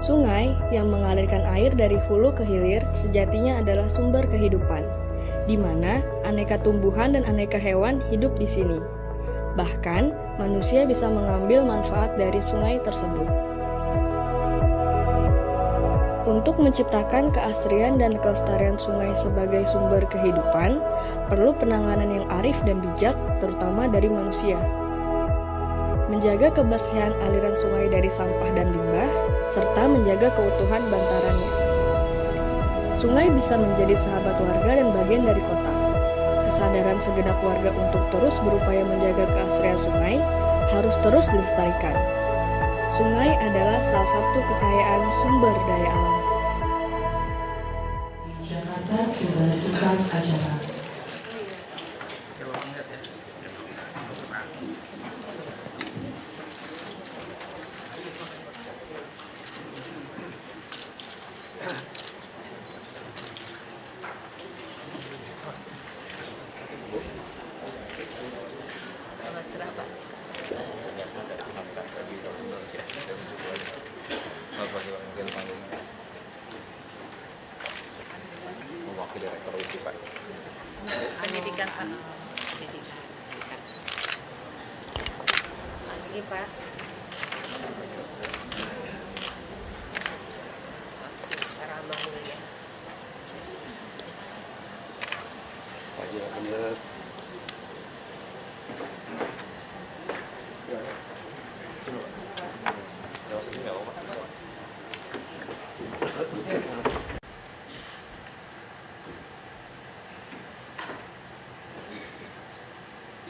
Sungai yang mengalirkan air dari hulu ke hilir sejatinya adalah sumber kehidupan, di mana aneka tumbuhan dan aneka hewan hidup di sini. Bahkan, manusia bisa mengambil manfaat dari sungai tersebut. Untuk menciptakan keasrian dan kelestarian sungai sebagai sumber kehidupan, perlu penanganan yang arif dan bijak, terutama dari manusia. Menjaga kebersihan aliran sungai dari sampah dan limbah, serta menjaga keutuhan bantarannya. Sungai bisa menjadi sahabat warga dan bagian dari kota. Kesadaran segenap warga untuk terus berupaya menjaga keasrian sungai harus terus dilestarikan. Sungai adalah salah satu kekayaan sumber daya alam. Jakarta membantukan acara. Pendidikan Pak. Lagi Pak. Ramah dulu ya.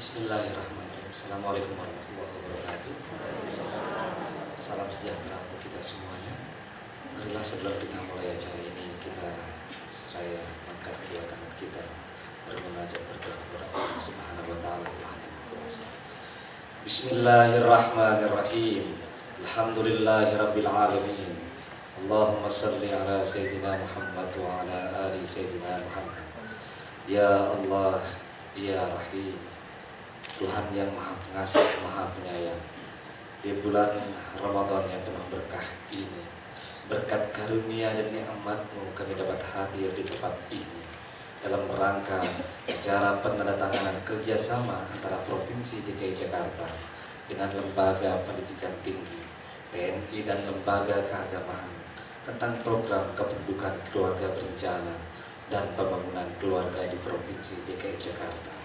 Bismillahirrahmanirrahim. Assalamualaikum warahmatullahi wabarakatuh. Salam sejahtera untuk kita semuanya. Marilah sebelum kita mulai acara ini, kita seraya angkat kedua tangan kita bermunajat berdoa kepada Allah Subhanahu wa taala yang kuasa. Bismillahirrahmanirrahim. Alhamdulillahirabbil alamin. Allahumma shalli ala sayyidina Muhammad wa ala ali sayyidina Muhammad. Ya Allah, ya Rahim, Tuhan yang Maha Pengasih, Maha Penyayang, di bulan Ramadan yang penuh berkah ini, berkat karunia dan nikmat-Mu kami dapat hadir di tempat ini dalam rangka acara penandatanganan kerjasama antara Provinsi DKI Jakarta dengan Lembaga Pendidikan Tinggi, TNI dan Lembaga Keagamaan tentang program kependudukan keluarga berencana dan pembangunan keluarga di Provinsi DKI Jakarta.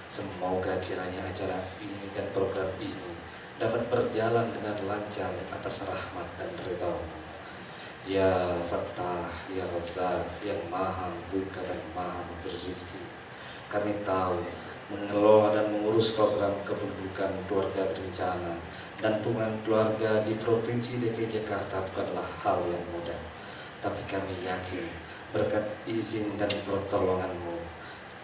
Semoga kiranya acara ini dan program ini dapat berjalan dengan lancar atas rahmat dan ridha-Mu. Ya Fattah, Ya Razzaq, yang Maha Membuka dan Maha Memberi rezeki. Kami tahu mengelola dan mengurus program kependudukan keluarga berencana dan pembangunan keluarga di Provinsi DKI Jakarta bukanlah hal yang mudah. Tapi kami yakin berkat izin dan pertolongan-Mu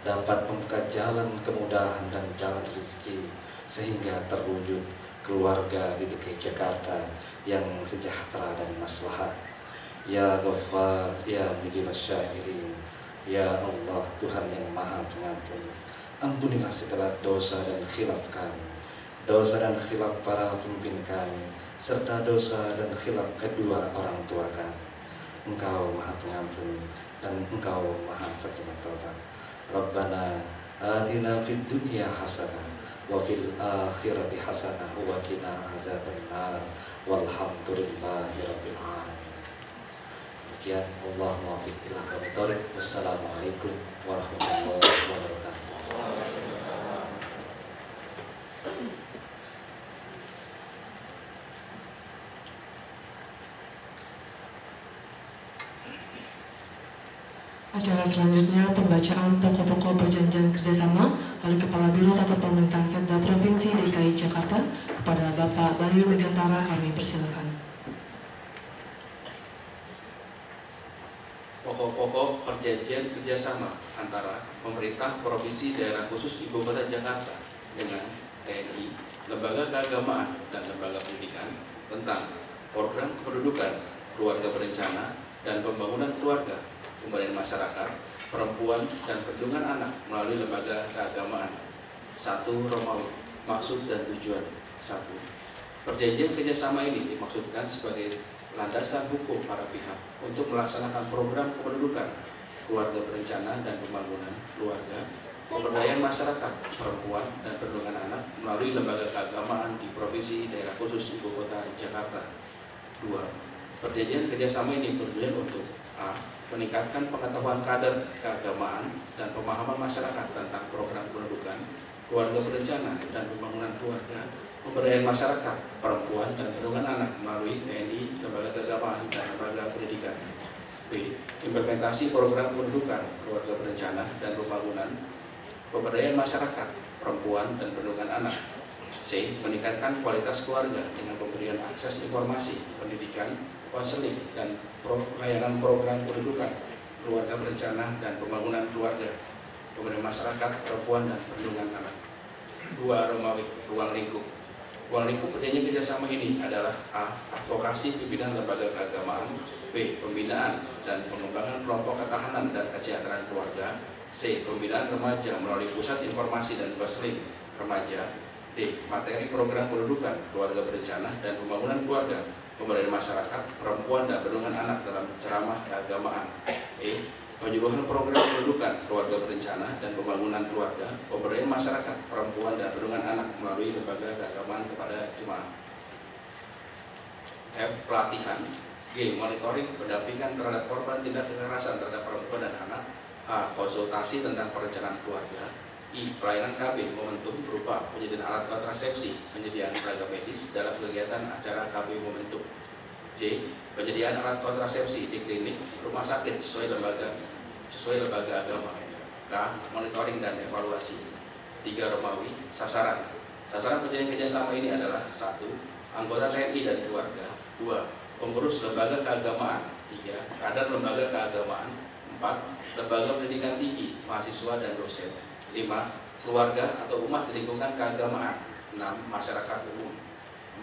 dapat membuka jalan kemudahan dan jalan rezeki sehingga terwujud keluarga di DKI Jakarta yang sejahtera dan maslahat. Ya Ghaffar, Ya Mujibas Syahirin, Ya Allah, Tuhan yang Maha Pengampun, ampunilah segala dosa dan khilaf kami, dosa dan khilaf para pemimpin kami, serta dosa dan khilaf kedua orang tua kami. Engkau Maha Pengampun dan Engkau Maha Penerima Taubat. Rabbana atina fid dunya hasanah wa fil akhirati hasanah wa qina azabannar walhamdulillahi rabbil alamin. Demikian, Allah muwaffiq ila aqwamit thoriq. Wassalamualaikum warahmatullahi wabarakatuh. Acara selanjutnya pembacaan pokok-pokok perjanjian kerjasama oleh Kepala Biro Tata Pemerintahan Setda Provinsi DKI Jakarta kepada Bapak Bayu Megantara, kami persilakan. Pokok-pokok perjanjian kerjasama antara pemerintah Provinsi Daerah Khusus Ibu Kota Jakarta dengan TNI, Lembaga Keagamaan dan Lembaga Pendidikan tentang program kependudukan keluarga berencana dan pembangunan keluarga, pemberdayaan masyarakat, perempuan, dan perlindungan anak melalui lembaga keagamaan. 1 Romawi, maksud dan tujuan. 1. Perjanjian kerjasama ini dimaksudkan sebagai landasan hukum para pihak untuk melaksanakan program kependudukan, keluarga berencana dan pembangunan keluarga, pemberdayaan masyarakat perempuan dan perlindungan anak melalui lembaga keagamaan di provinsi daerah khusus Ibu Kota Jakarta. 2. Perjanjian kerjasama ini bertujuan untuk a. meningkatkan pengetahuan kader keagamaan dan pemahaman masyarakat tentang program kependudukan, keluarga berencana dan pembangunan keluarga, pemberdayaan masyarakat perempuan dan perlindungan anak melalui TNI, lembaga keagamaan dan lembaga pendidikan. B. Implementasi program kependudukan, keluarga berencana dan pembangunan, pemberdayaan masyarakat perempuan dan perlindungan anak. C. Meningkatkan kualitas keluarga dengan pemberian akses informasi, pendidikan, konseling dan layanan program kependudukan, keluarga berencana dan pembangunan keluarga, pemberdayaan masyarakat perempuan dan perlindungan anak. 2. Romawi, ruang lingkup. Ruang lingkup perjanjian kerjasama ini adalah a. advokasi pimpinan lembaga keagamaan, b. pembinaan dan pengembangan kelompok ketahanan dan kesejahteraan keluarga, c. pembinaan remaja melalui pusat informasi dan konseling remaja, d. materi program kependudukan, keluarga berencana dan pembangunan keluarga, pemberdayaan masyarakat perempuan dan perlindungan anak dalam ceramah keagamaan, e. penyuluhan program kependudukan, keluarga berencana dan pembangunan keluarga, pemberdayaan masyarakat perempuan dan perlindungan anak melalui lembaga keagamaan kepada jemaah. F. Pelatihan. G. Monitoring pendampingan terhadap korban tindak kekerasan terhadap perempuan dan anak. A. Konsultasi tentang perencanaan keluarga. I. Pelayanan KB momentum berupa penyediaan alat kontrasepsi, penyediaan tenaga medis dalam kegiatan acara KB momentum. J. Penyediaan alat kontrasepsi di klinik, rumah sakit sesuai lembaga agama. K. Monitoring dan evaluasi. 3. Romawi. Sasaran. Sasaran perjanjian kerjasama ini adalah 1. Anggota TNI dan keluarga. 2. Pengurus lembaga keagamaan. 3. Kader lembaga keagamaan. 4. Lembaga pendidikan tinggi, mahasiswa dan dosen. 5. Keluarga atau umat di lingkungan keagamaan. 6. Masyarakat umum.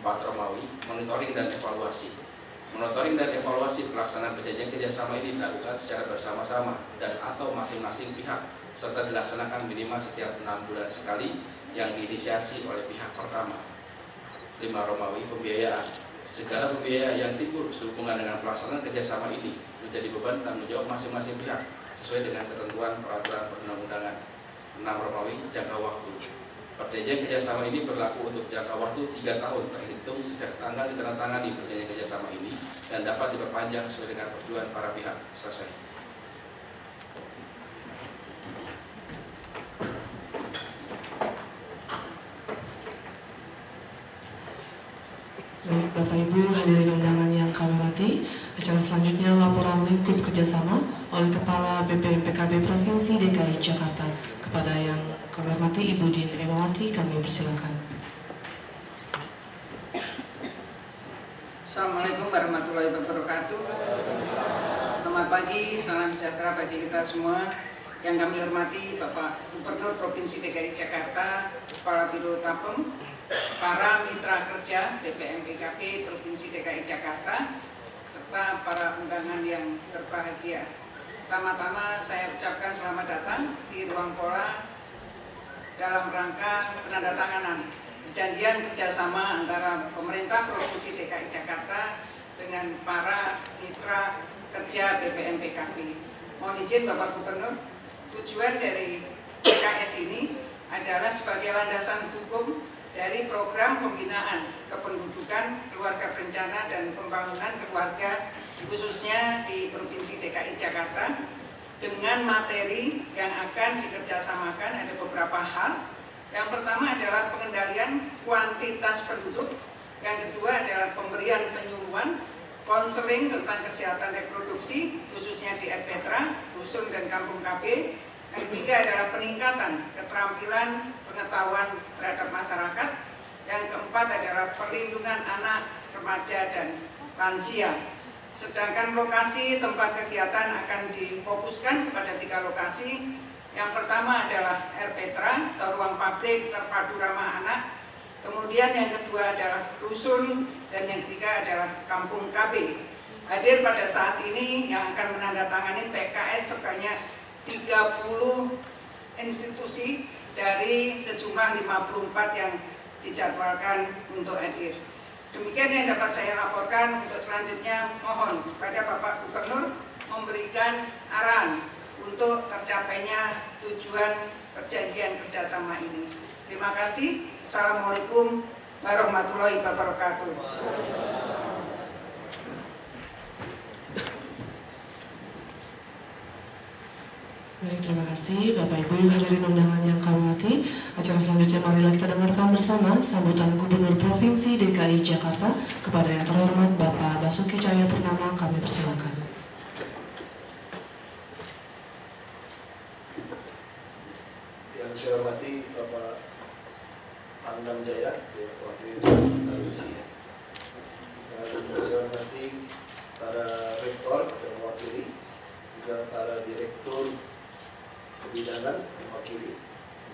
4. Romawi. Monitoring dan evaluasi. Monitoring dan evaluasi pelaksanaan perjanjian kerjasama ini dilakukan secara bersama-sama dan atau masing-masing pihak serta dilaksanakan minimal setiap 6 bulan sekali yang diinisiasi oleh pihak pertama. 5. Romawi. Pembiayaan. Segala pembiayaan yang timbul sehubungan dengan pelaksanaan kerjasama ini menjadi beban tanggung jawab masing-masing pihak sesuai dengan ketentuan peraturan perundang-undangan. 6. Romawi. Jangka waktu. Perjanjian kerjasama ini berlaku untuk jangka waktu 3 tahun terhitung sejak tanggal ditandatangani perjanjian kerjasama ini dan dapat diperpanjang sesuai dengan persetujuan para pihak. Selesai. Baik Bapak Ibu hadirin undangan yang kami hormati, acara selanjutnya laporan lingkup kerjasama oleh Kepala BPMPKB Provinsi DKI Jakarta. Kepada yang kami hormati Ibu Din Emawati, kami persilakan. Assalamualaikum warahmatullahi wabarakatuh. Selamat pagi, salam sejahtera bagi kita semua. Yang kami hormati Bapak Gubernur Provinsi DKI Jakarta, Kepala Biro Tapem, para mitra kerja BPMPKB Provinsi DKI Jakarta, serta para undangan yang berbahagia. Pertama-tama saya ucapkan selamat datang di Ruang Pola dalam rangka penandatanganan perjanjian kerjasama antara pemerintah Provinsi DKI Jakarta dengan para mitra kerja BPMPKB. Mohon izin Bapak Gubernur, tujuan dari PKS ini adalah sebagai landasan hukum dari program pembinaan kependudukan, keluarga berencana dan pembangunan keluarga khususnya di Provinsi DKI Jakarta dengan materi yang akan dikerjasamakan ada beberapa hal. Yang pertama adalah pengendalian kuantitas penduduk, yang kedua adalah pemberian penyuluhan, konseling tentang kesehatan reproduksi khususnya di RPTRA, dusun dan kampung KB. Yang ketiga adalah peningkatan keterampilan pengetahuan terhadap masyarakat. Yang keempat adalah perlindungan anak, remaja dan lansia. Sedangkan lokasi tempat kegiatan akan difokuskan kepada 3 lokasi. Yang pertama adalah RPTRA atau ruang pabrik terpadu ramah anak. Kemudian yang kedua adalah dusun dan yang ketiga adalah kampung KB. Hadir pada saat ini yang akan menandatangani PKS sebanyak 30 institusi dari sejumlah 54 yang dijadwalkan untuk hadir. Demikian yang dapat saya laporkan. Untuk selanjutnya mohon kepada Bapak Gubernur memberikan arahan untuk tercapainya tujuan perjanjian kerjasama ini. Terima kasih. Assalamualaikum warahmatullahi wabarakatuh. Baik, terima kasih Bapak Ibu hadirin undangan yang kami hormati. Acara selanjutnya marilah kita dengarkan bersama sambutan Gubernur Provinsi DKI Jakarta kepada yang terhormat Bapak Basuki Cahayapurnama. Kami persilakan. Yang saya hormati Bapak Pangdam Jaya, Wakil Alusi, dan saya hormati para rektor dan mewakili, juga para direktur kebidanan mewakili,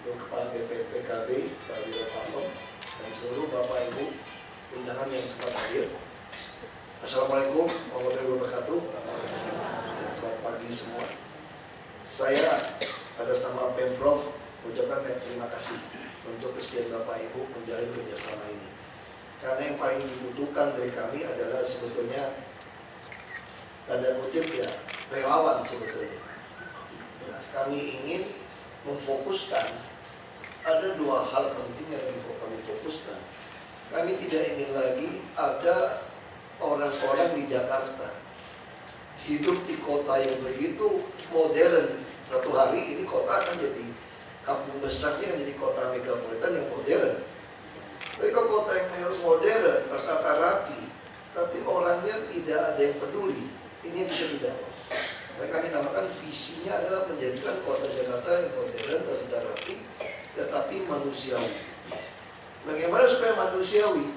untuk Kepala BPPKB, Pak Biro Tapem, dan seluruh Bapak Ibu undangan yang sempat hadir. Assalamualaikum warahmatullahi wabarakatuh. Ya, selamat pagi semua. Saya atas nama Pemprov mengucapkan terima kasih untuk kesediaan Bapak Ibu menjalin kerjasama ini. Karena yang paling dibutuhkan dari kami adalah sebetulnya tanda kutip ya relawan sebetulnya. Nah, kami ingin memfokuskan ada dua hal penting yang kami fokuskan. Kami tidak ingin lagi ada orang-orang di Jakarta hidup di kota yang begitu modern. Satu hari ini kota akan jadi kampung besarnya, akan jadi kota megapolitan yang modern. Tapi kalau kota yang modern, tertata rapi, tapi orangnya tidak ada yang peduli, ini yang kita tidak mau. Mereka dinamakan visinya adalah menjadikan kota Jakarta yang modern, tertata rapi, tetapi manusiawi. Bagaimana supaya manusiawi?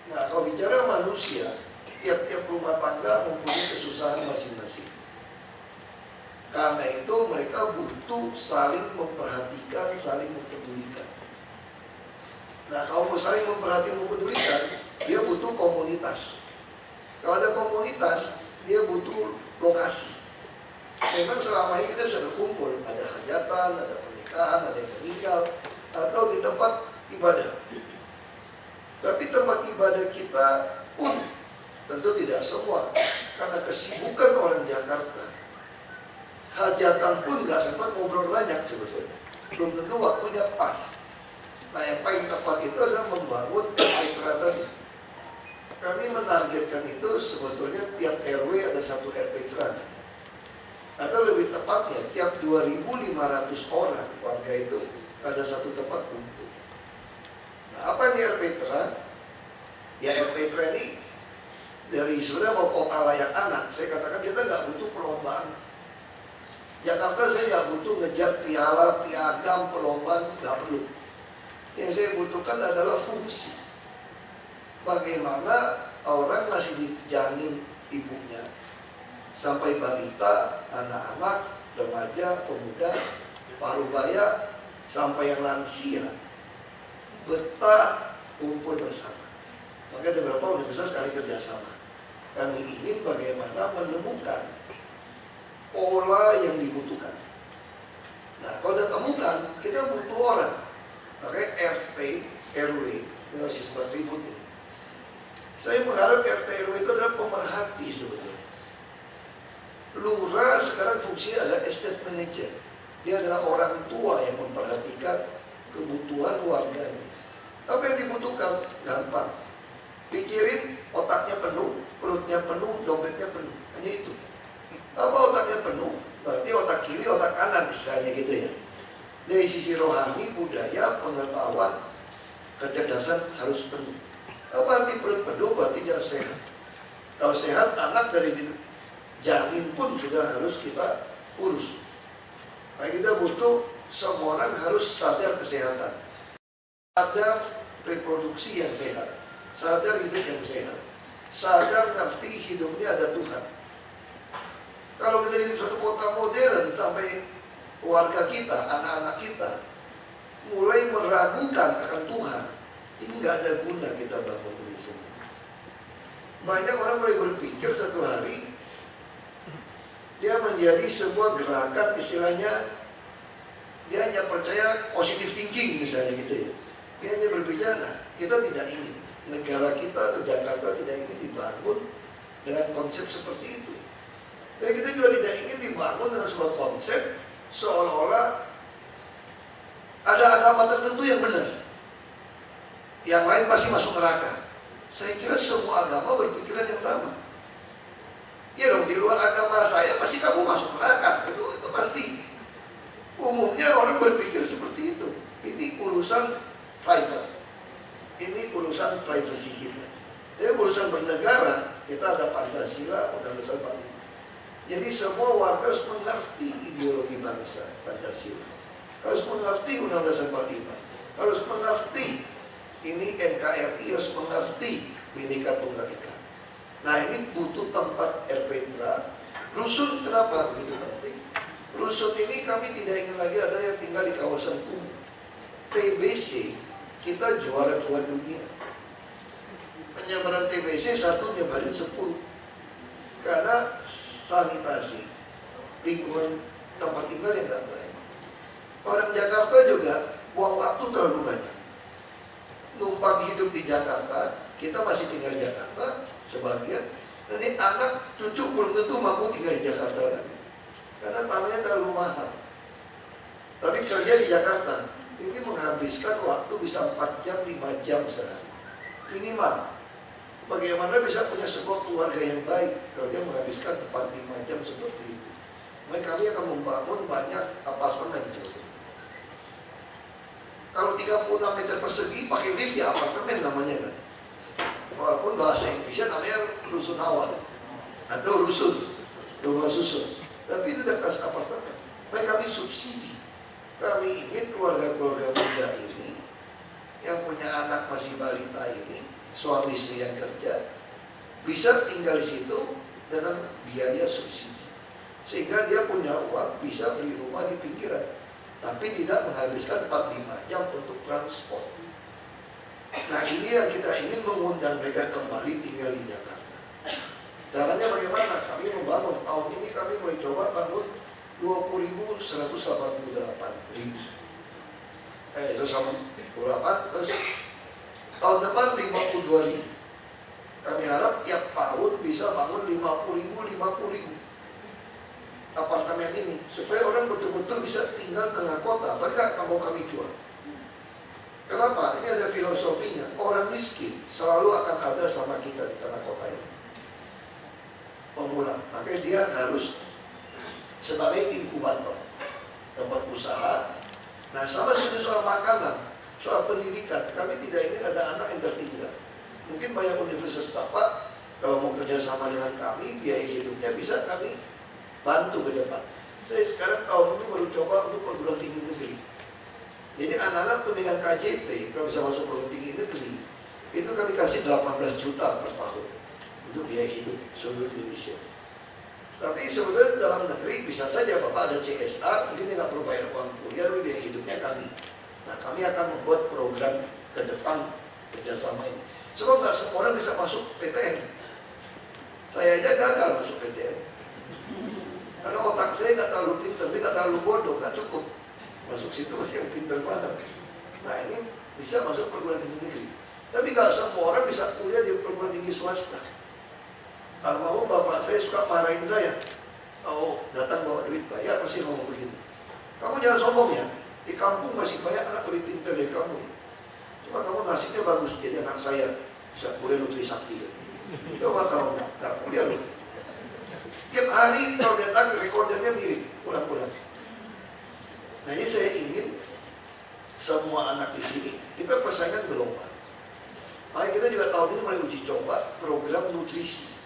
Nah, kalau bicara manusia, tiap-tiap rumah tangga mempunyai kesusahan masing-masing. Karena itu mereka butuh saling memperhatikan, saling mempedulikan. Nah, kalau saling memperhatikan, mempedulikan, dia butuh komunitas. Kalau ada komunitas, dia butuh lokasi. Memang selama ini kita bisa berkumpul, ada hajatan, ada pernikahan, ada yang meninggal, atau di tempat ibadah. Tapi tempat ibadah kita pun tentu tidak semua, karena kesibukan orang Jakarta. Hajatan pun nggak sempat ngobrol banyak sebetulnya. Belum tentu waktunya pas. Nah, yang paling tepat itu adalah membangun RPTRA tadi. Kami menargetkan itu sebetulnya tiap RW ada satu RPTRA. Atau lebih tepatnya tiap 2.500 orang warga itu ada satu tempat kumpul. Nah, apa ini RPTRA? Ya, RPTRA ini dari sebenarnya mau kota layak anak. Saya katakan kita nggak butuh perlombaan. Jakarta saya nggak butuh ngejar piala, piagam, perlombaan, nggak perlu. Yang saya butuhkan adalah fungsi. Bagaimana orang masih dijamin ibunya, sampai balita, anak-anak, remaja, pemuda, parubaya, sampai yang lansia, betah kumpul bersama. Makanya ada beberapa universitas sekali kerjasama. Kami ingin bagaimana menemukan pola yang dibutuhkan. Nah, kalau udah temukan, kita butuh orang. Makanya RT, RW, ini masih sempat ribut ini. Saya mengharap RT, RW itu adalah pemerhati sebetulnya. Lurah sekarang fungsinya adalah estate manager. Dia adalah orang tua yang memperhatikan kebutuhan warganya. Apa yang dibutuhkan? Gampang. Pikirin otaknya penuh, perutnya penuh, dompetnya penuh. Hanya itu. Apa otaknya penuh? Berarti otak kiri, otak kanan istilahnya gitu ya. Dari sisi rohani, budaya, pengetahuan, kecerdasan harus penuh. Apa arti perut penuh? Berarti dia sehat. Kalau sehat, anak dari janin pun sudah harus kita urus. Nah, kita butuh semua orang harus sadar kesehatan. Sadar reproduksi yang sehat. Sadar hidup yang sehat. Sadar ngerti hidupnya ada Tuhan. Kalau kita di suatu kota modern sampai warga kita, anak-anak kita mulai meragukan akan Tuhan, ini nggak ada guna kita bangun ini semua. Banyak orang mulai berpikir satu hari dia menjadi sebuah gerakan, istilahnya dia hanya percaya positive thinking misalnya gitu ya. Dia hanya berbicara, kita tidak ingin. negara kita atau Jakarta tidak ingin dibangun dengan konsep seperti itu. Dan kita juga tidak ingin dibangun dengan sebuah konsep seolah-olah ada agama tertentu yang benar, yang lain pasti masuk neraka. Saya kira semua agama berpikiran yang sama. Ya dong, di luar agama saya pasti kamu masuk neraka. Itu pasti. Umumnya orang berpikir seperti itu. Ini urusan private. Ini urusan privasi kita. Tapi urusan bernegara, kita ada Pancasila, Undang-Undang 45. Jadi semua warga harus mengerti ideologi bangsa Pancasila. Harus mengerti Undang-Undang 45. Harus mengerti ini NKRI, harus mengerti Bhinneka Tunggal Ika. Nah, ini butuh tempat RPTRA. Rusun kenapa begitu penting? Rusun ini kami tidak ingin lagi ada yang tinggal di kawasan kumuh. TBC kita juara 2 dunia. Penyebaran TBC satu nyebarin 10. Karena sanitasi lingkungan tempat tinggal yang tidak baik. Orang Jakarta juga buang waktu terlalu banyak. Numpang hidup di Jakarta, kita masih tinggal di Jakarta sebagian. Nanti anak cucu belum tentu mampu tinggal di Jakarta lagi, karena tanahnya terlalu mahal. Tapi kerja di Jakarta ini menghabiskan waktu bisa 4 jam, 5 jam sehari minimal. Bagaimana bisa punya sebuah keluarga yang baik kalau dia menghabiskan 4-5 jam seperti itu? Maka kami akan membangun banyak apartemen seperti itu. Kalau 36 meter persegi pakai lift ya apartemen namanya kan. Walaupun bahasa Indonesia namanya rusun awal atau rusun, rumah susun. Tapi itu udah kelas apartemen. Maka kami subsidi. Kami ingin keluarga-keluarga muda ini yang punya anak masih balita ini, suami istri yang kerja, bisa tinggal di situ dengan biaya subsidi. Sehingga dia punya uang bisa beli rumah di pinggiran, tapi tidak menghabiskan 4-5 jam untuk transport. Nah, ini yang kita ingin mengundang mereka kembali tinggal di Jakarta. Caranya bagaimana? Kami membangun, tahun ini kami mulai coba bangun 188, terus tahun depan 52.000. Kami harap tiap tahun bisa bangun 50.000 apartemen ini, supaya orang betul-betul bisa tinggal tengah kota. Tapi nggak mau kami jual. Kenapa? Ini ada filosofinya. Orang miskin selalu akan ada sama kita di tengah kota ini. Pemula. Makanya dia harus sebagai inkubator, tempat usaha. Nah, sama seperti soal makanan, soal pendidikan. Kami tidak ingin ada anak yang tertinggal. Mungkin banyak universitas Bapak kalau mau kerjasama dengan kami, biaya hidupnya bisa kami bantu ke depan. Saya sekarang tahun ini baru coba untuk perguruan tinggi negeri. Jadi anak-anak pemegang KJP kalau bisa masuk perguruan tinggi negeri, itu kami kasih 18 juta per tahun untuk biaya hidup seluruh Indonesia. Tapi sebetulnya dalam negeri bisa saja Bapak ada CSR, mungkin dia nggak perlu bayar uang kuliah, tapi biaya hidupnya kami. Nah, kami akan membuat program ke depan kerjasama ini. Sebab nggak semua orang bisa masuk PTN. Saya aja gagal masuk PTN. Karena otak saya nggak terlalu pintar, tapi nggak terlalu bodoh, nggak cukup. Masuk situ masih yang pintar banget. Nah, ini bisa masuk perguruan tinggi negeri. Tapi nggak semua orang bisa kuliah di perguruan tinggi swasta. Kalau mau bapak saya suka marahin saya. Oh, datang bawa duit bayar pasti ngomong begini. Kamu jangan sombong ya. Di kampung masih banyak anak lebih pintar dari kamu ya. Cuma kamu nasibnya bagus jadi anak saya bisa kuliah Nutrisakti gitu. Coba kalau nggak kuliah loh. Tiap hari kalau datang rekordernya mirip, pulang-pulang. Nah, ini saya ingin semua anak di sini kita persaingan global. Makanya kita juga tahun ini mulai uji coba program nutrisi.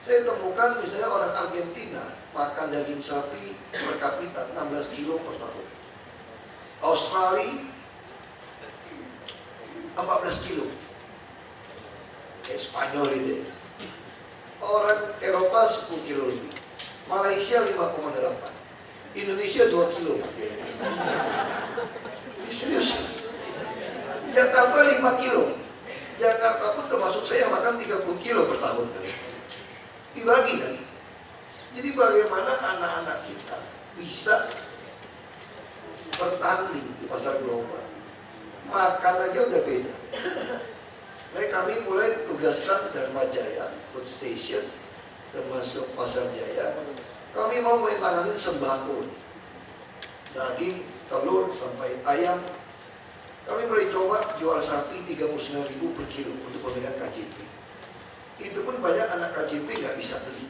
Saya temukan misalnya orang Argentina makan daging sapi per kapita 16 kilo per tahun. Australia 14 kilo. Kayak Spanyol ini. Orang Eropa 10 kilo lebih. Malaysia 5,8. Indonesia 2 kilo. Ini serius. Jakarta 5 kilo. Jakarta pun termasuk saya makan 30 kilo per tahun kali. Dibagi kan. Jadi bagaimana anak-anak kita bisa bertanding di pasar global. Makan aja udah beda. tugaskan Dharma Jaya, Food Station, termasuk Pasar Jaya, kami mau menanganin sembako, daging, telur, sampai ayam. Kami mulai coba jual sapi 39.000 per kilo untuk pemegang KJP. Itu pun banyak anak KJP nggak bisa beli.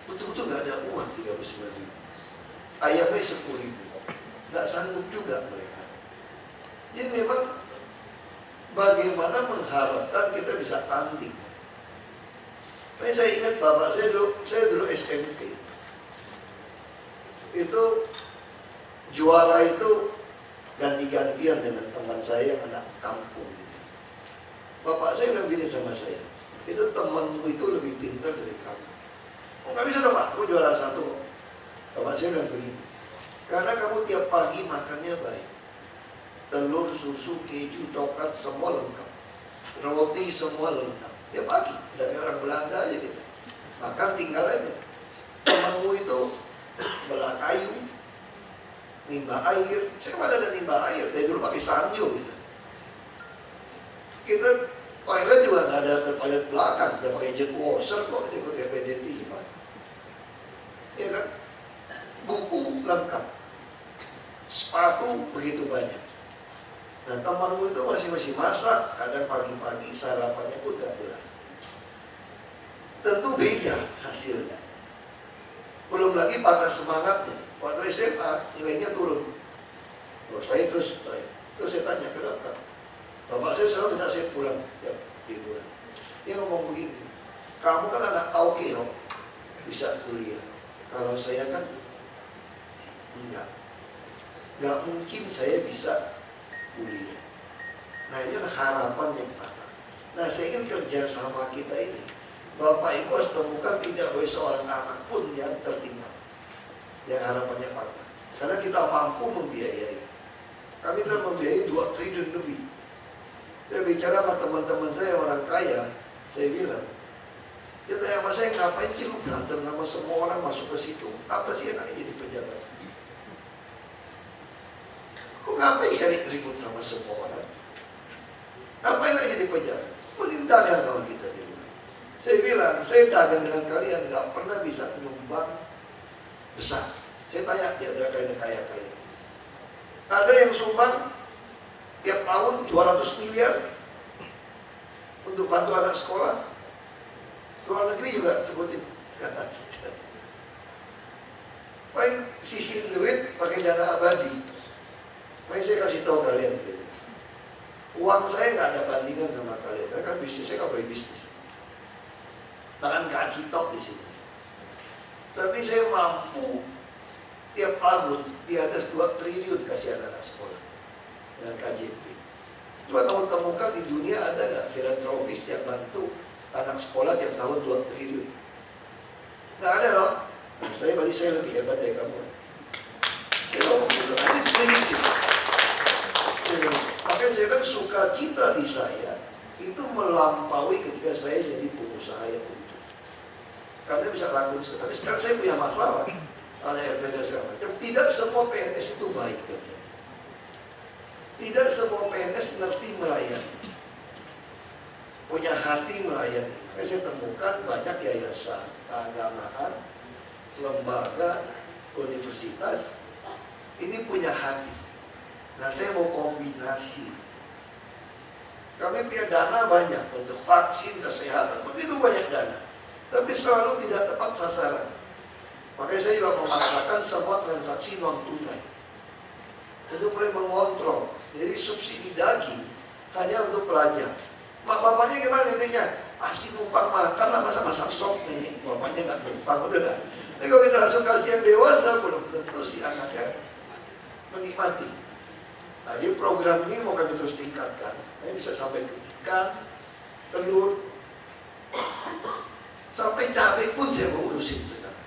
Betul-betul nggak ada uang 39.000. Ayamnya 10.000. Nggak sanggup juga mereka. Jadi memang bagaimana mengharapkan kita bisa tanding. Nah, saya ingat bapak saya dulu SMP. Itu juara itu ganti-gantian dengan teman saya yang anak kampung gitu. Bapak saya bilang gini sama saya, itu temanmu itu lebih pintar dari kamu. Oh nggak bisa dong Pak, aku juara 1. Bapak saya bilang begini, karena kamu tiap pagi makannya baik, telur, susu, keju, coklat semua lengkap, roti semua lengkap. Tiap pagi, udah kayak orang Belanda aja gitu. Makan tinggal aja. Temanmu itu belah kayu, nimba air. Saya mana ada nimba air, dari dulu pakai sanyo gitu. Kita toilet juga nggak ada ke toilet belakang, udah pakai jet washer kok, ikut RPD 5. Ya kan? Buku lengkap, sepatu begitu banyak. Dan temanmu itu masih masak, kadang pagi-pagi sarapannya pun gak jelas. Tentu beda hasilnya. Belum lagi patah semangatnya. Waktu SMA nilainya turun. Loh, saya terus saya tanya kenapa? Bapak saya selalu minta saya pulang tiap liburan. Dia ngomong begini, kamu kan anak Taukeo, bisa kuliah. Kalau saya kan enggak mungkin saya bisa kuliah. Nah ini adalah harapan yang patah. Nah saya ingin kerja sama kita ini, Bapak Ibu harus temukan tidak boleh seorang anak pun yang tertinggal, yang harapannya patah. Karena kita mampu membiayai. Kami telah membiayai 2 triliun lebih. Saya bicara sama teman-teman saya orang kaya, saya bilang, dia tanya sama saya, ngapain sih lu berantem sama semua orang masuk ke situ? Apa sih enaknya jadi pejabat? Kok ngapain cari ribut sama semua orang? Apa enaknya jadi pejabat? Mending dagang sama kita di luar. Saya bilang, saya dagang dengan kalian gak pernah bisa nyumbang besar. Saya tanya dia ada kalian kaya-kaya. Ada yang sumbang tiap tahun 200 miliar untuk bantu anak sekolah. Luar negeri juga sebutin. Paling sisihin duit pakai dana abadi. Paling saya kasih tahu kalian, uang saya nggak ada bandingan sama kalian. Karena kan bisnis saya nggak boleh bisnis. Bahkan gaji tok di sini. Tapi saya mampu tiap tahun di atas 2 triliun kasih anak sekolah dengan KJP. Coba kamu temukan di dunia ada nggak filantropis yang bantu anak sekolah tiap tahun 2 triliun? Nggak ada loh. Nah, saya lebih hebat dari kamu. Saya ngomong gitu, ini prinsip. Makanya saya kan sukacita di saya itu melampaui ketika saya jadi pengusaha yang utuh. Karena bisa lakukan itu. Tapi sekarang saya punya masalah. Ada RPD segala macam. Tidak semua PNS itu baik kerja. Tidak semua PNS ngerti melayani, punya hati melayani. Makanya saya temukan banyak yayasan, keagamaan, lembaga, universitas ini punya hati. Nah saya mau kombinasi. Kami punya dana banyak untuk vaksin, kesehatan, begitu banyak dana. Tapi selalu tidak tepat sasaran. Makanya saya juga memaksakan semua transaksi non tunai. Untuk mulai mengontrol. Jadi subsidi daging hanya untuk pelajar. Mak bapaknya gimana neneknya? Pasti numpang makan lah, masa masak sop nenek. Bapaknya nggak numpang, udah dah. Tapi kalau kita langsung kasih yang dewasa, belum tentu si anaknya menikmati. Nah, jadi program ini mau kami terus tingkatkan. Ini bisa sampai ke ikan, telur, sampai cabai pun saya mau urusin sekarang.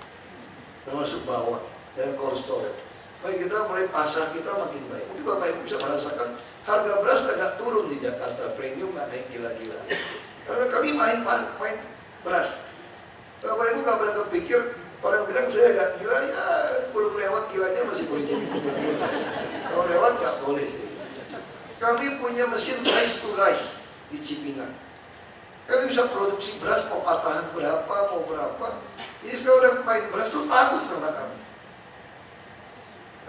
Termasuk bawang dan kolesterol. Baik, kita mulai pasar kita makin baik. Mungkin Bapak Ibu bisa merasakan harga beras agak turun di Jakarta, premium nggak naik gila-gila. Karena kami main beras. Bapak Ibu nggak pernah kepikir, orang bilang saya agak gila, ya belum lewat gilanya masih boleh jadi gubernur. Kalau lewat nggak boleh sih. Kami punya mesin rice to rice di Cipinang. Kami bisa bisa produksi beras mau patahan berapa, mau berapa. Jadi sekarang orang main beras tuh takut sama kami.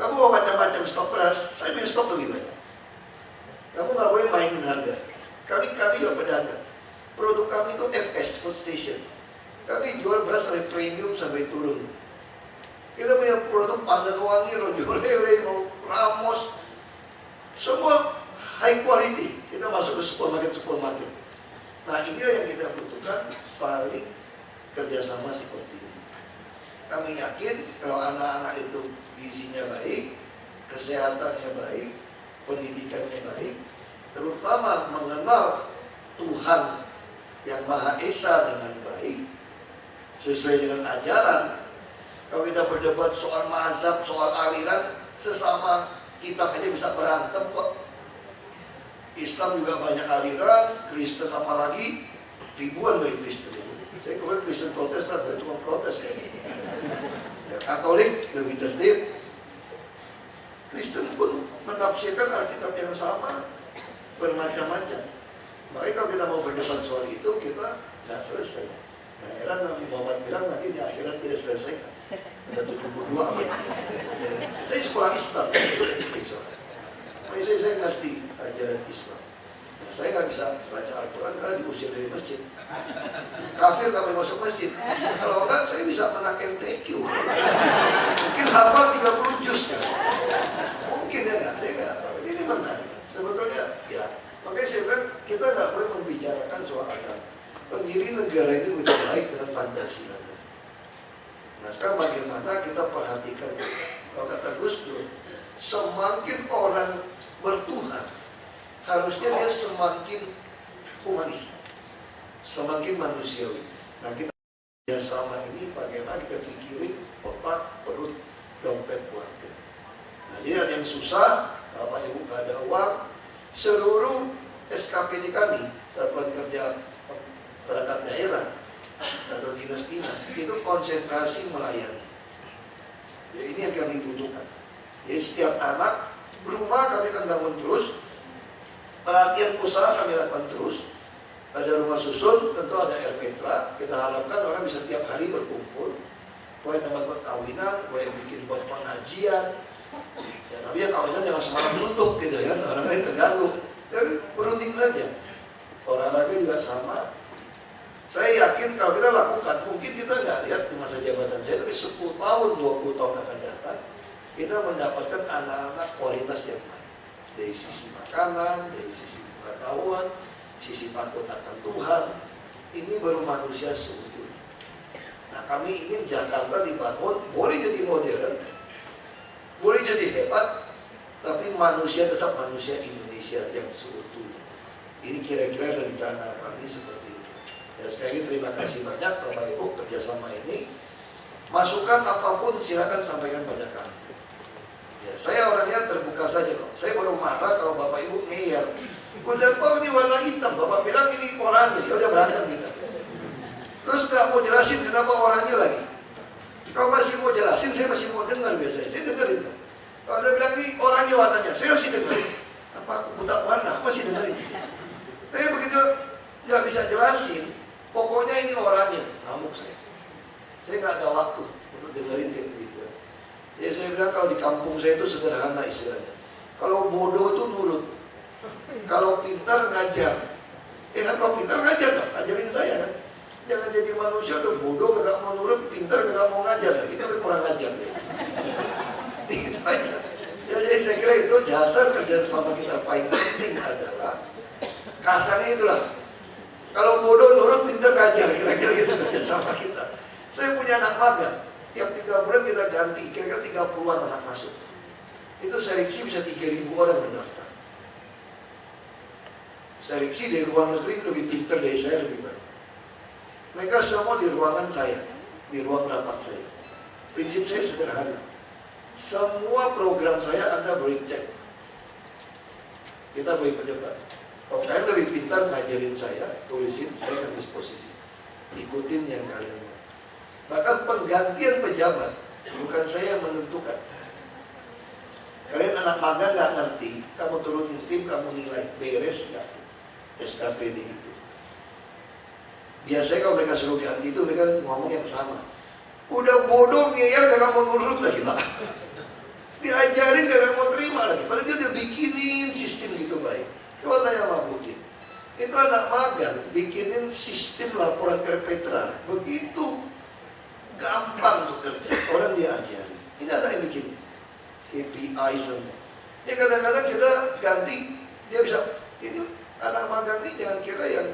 Kamu mau macam-macam stok beras, saya punya stok lebih banyak. Kamu nggak boleh mainin harga. Kami juga pedagang. Produk kami itu FS, Food Station. Kami jual beras sampai premium sampai turun. Kita punya produk pandan wangi, rojo lele, Ramos, semua high quality. Kita masuk ke supermarket. Nah inilah yang kita butuhkan, saling kerjasama seperti ini. Kami yakin kalau anak-anak itu gizinya baik, kesehatannya baik, pendidikannya baik, terutama mengenal Tuhan yang Maha Esa dengan baik, sesuai dengan ajaran. Kalau kita berdebat soal mazhab, soal aliran, sesama kita aja bisa berantem kok. Islam juga banyak aliran, Kristen apalagi ribuan dari Kristen itu. Saya kemarin Kristen Protestan, saya cuma protes ya. Katolik lebih tertib. Kristen pun menafsirkan Alkitab yang sama, bermacam-macam. Makanya kalau kita mau berdebat soal itu, kita nggak selesai. Nah, heran Nabi Muhammad bilang nanti di akhirat tidak selesai. Ada 72 apa ya? Saya sekolah Islam. Makanya saya ngerti ajaran Islam. Nah, saya nggak bisa baca Al-Quran karena diusir dari masjid. Kafir nggak boleh masuk masjid. Kalau enggak, saya bisa menang MTQ. Mungkin hafal 30 juz kan? Mungkin ya nggak? Saya nggak tahu. Ini menarik. Sebetulnya ya. Makanya saya bilang kita nggak boleh membicarakan soal agama. Pendiri negara ini begitu baik dengan Pancasila. Nah sekarang bagaimana kita perhatikan? Kalau kata Gus Dur, semakin orang bertuhan, harusnya dia semakin humanis, semakin manusiawi. Nah kita sama ini bagaimana kita pikirin otak, perut, dompet keluarga. Nah jadi ada yang susah, Bapak Ibu gak ada uang, seluruh SKPD kami, Satuan Kerja Perangkat Daerah atau dinas-dinas itu konsentrasi melayani. Ya, ini yang kami butuhkan. Jadi setiap anak rumah kami akan bangun terus, pelatihan usaha kami lakukan terus. Ada rumah susun, tentu ada RPtra. Kita harapkan orang bisa tiap hari berkumpul, boleh tempat perkawinan, boleh bikin buat pengajian. Ya tapi ya kawinan jangan semalam suntuk gitu ya, orang lain terganggu. Tapi berunding saja. Olahraga juga sama. Saya yakin kalau kita lakukan, mungkin kita nggak lihat di masa jabatan saya, tapi 10 tahun, 20 tahun akan datang, kita mendapatkan anak-anak kualitas yang baik. Dari sisi makanan, dari sisi pengetahuan, sisi takut akan Tuhan. Ini baru manusia seutuhnya. Nah kami ingin Jakarta dibangun, boleh jadi modern, boleh jadi hebat, tapi manusia tetap manusia Indonesia yang seutuhnya. Ini kira-kira rencana kami seperti itu. Ya sekali lagi terima kasih banyak Bapak Ibu kerjasama ini. Masukan apapun silakan sampaikan pada kami. Ya, saya orangnya terbuka saja kok. Saya baru marah kalau Bapak Ibu ngeyel. Udah tahu ini warna hitam, Bapak bilang ini oranye, ya udah berantem kita. Terus nggak mau jelasin kenapa oranye lagi. Kalau masih mau jelasin, saya masih mau dengar biasanya. Saya dengerin. Kalau dia bilang ini oranye warnanya, saya masih dengerin. Apa aku buta warna? Aku masih dengerin. Tapi begitu nggak bisa jelasin, pokoknya ini oranye, ngamuk saya. Saya nggak ada waktu untuk dengerin kayak begitu. Ya saya bilang kalau di kampung saya itu sederhana istilahnya. Kalau bodoh itu nurut, kalau pintar ngajar. Kalau pintar ngajar dong, ajarin saya kan. Jangan jadi manusia tuh bodoh gak mau nurut, pintar gak mau ngajar. Nah, kita kurang ngajar. Itu aja. Ya, jadi saya kira itu dasar kerjaan sama kita paling penting adalah kasarnya itulah. Kalau bodoh nurut, pintar ngajar, kira-kira gitu kerja sama kita. Saya punya anak magang, tiap 3 bulan kita ganti, kira-kira 30-an anak masuk. Itu seleksi bisa 3.000 orang mendaftar. Seleksi dari luar negeri lebih pintar dari saya, lebih banyak. Mereka semua di ruangan saya, di ruang rapat saya. Prinsip saya sederhana. Semua program saya Anda boleh cek. Kita boleh berdebat. Kalau kalian lebih pintar ngajarin saya, tulisin, saya akan disposisi. Ikutin yang kalian mau. Bahkan penggantian pejabat, bukan saya yang menentukan. Kalian anak magang nggak ngerti, kamu turunin tim, kamu nilai beres nggak SKPD itu. Biasanya kalau mereka suruh ganti itu mereka ngomong yang sama. Udah bodoh ngeyel kagak mau nurut lagi Pak. Diajarin kagak mau terima lagi. Padahal dia udah bikinin sistem gitu baik. Coba tanya sama Budin. Itu anak magang bikinin sistem laporan RPTRA. Begitu gampang untuk kerja. Orang dia ajarin. Ini anak yang bikin KPI semua. Ya kadang-kadang kita ganti, dia bisa, ini anak magang ini jangan kira yang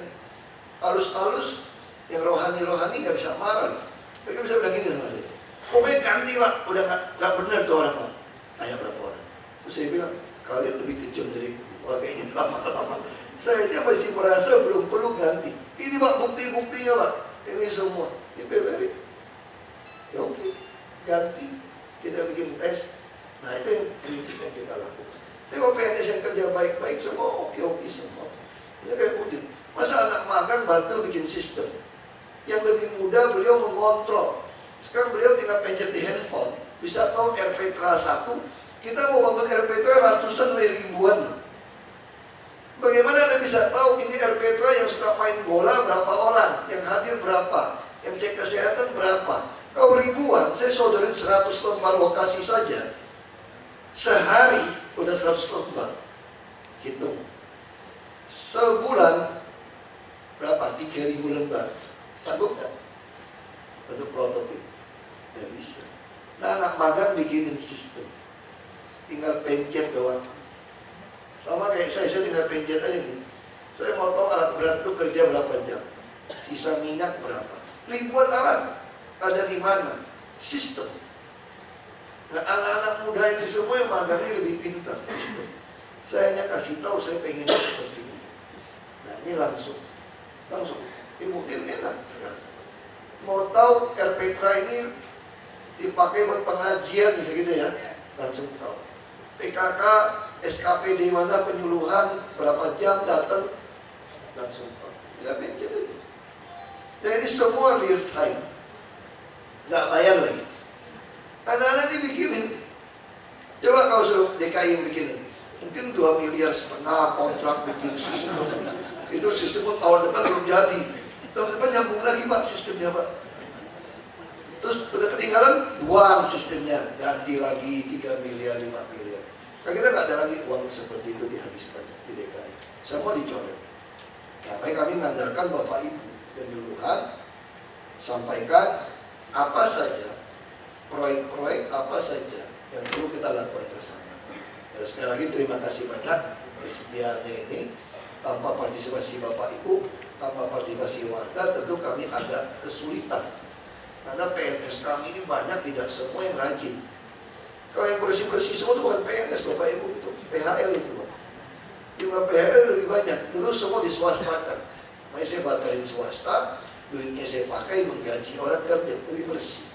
halus-halus, yang rohani-rohani nggak bisa marah. Mereka bisa bilang gini sama saya, pokoknya ganti Pak, udah nggak benar tuh orang Pak. Tanya berapa orang? Terus saya bilang, kalian lebih kejam dari gua kayaknya lama-lama. Saya aja masih merasa belum perlu ganti. Ini Pak bukti-buktinya Pak, ini semua. Ini PBRI. Ya oke, ganti. Kita bikin tes. Nah itu yang prinsip yang kita lakukan. Tapi kalau PNS yang kerja baik-baik semua oke-oke semua. Ini kayak Budin. Masa anak magang bantu bikin sistem. Yang lebih mudah beliau mengontrol. Sekarang beliau tinggal pencet di handphone. Bisa tahu RPTRA 1. Kita mau bangun RPTRA ratusan ribuan. Bagaimana Anda bisa tahu ini RPTRA yang suka main bola berapa orang, yang hadir berapa, yang cek kesehatan berapa. Kalau ribuan, saya sodorin 100 lembar lokasi saja. Sehari udah 100 lembar. Hitung. Sebulan berapa? 3.000 lembar. Sanggup gak? Untuk prototip? Gak bisa. Nah anak magang bikinin sistem. Tinggal pencet doang. Sama kayak saya tinggal pencet aja nih. Saya mau tahu alat berat itu kerja berapa jam. Sisa minyak berapa. Ribuan alat. Ada di mana? Sistem. Nah anak-anak muda ini semua yang magangnya lebih pintar. Sistem. Saya hanya kasih tahu saya pengennya seperti ini. Nah ini langsung. Ibu ini enak sekarang. Mau tahu RPTRA ini dipakai buat pengajian bisa gitu ya, langsung tahu. PKK, SKPD mana penyuluhan berapa jam datang, langsung tahu. Ya pencet aja. Dan ini semua real time, nggak bayar lagi. Anak-anak ini bikinin. Coba kalau suruh DKI yang bikinin, mungkin 2,5 miliar kontrak bikin sistem. Itu sistem pun tahun depan belum jadi. Tahun depan nyambung lagi Pak sistemnya Pak. Terus udah ketinggalan, buang sistemnya, ganti lagi 3 miliar, 5 miliar. Akhirnya nggak ada lagi uang seperti itu dihabiskan di DKI. Semua dicoret. Nah, baik kami mengandalkan Bapak Ibu penyuluhan, sampaikan apa saja, proyek-proyek apa saja yang perlu kita lakukan bersama. Ya, sekali lagi terima kasih banyak kesediaannya ini. Tanpa partisipasi Bapak Ibu, tanpa partisipasi warga, tentu kami agak kesulitan. Karena PNS kami ini banyak, tidak semua yang rajin. Kalau yang bersih-bersih semua itu bukan PNS Bapak Ibu, itu PHL itu Pak. Jumlah PHL lebih banyak, dulu semua diswastakan. Makanya saya batalin swasta, duitnya saya pakai menggaji orang kerja, lebih bersih.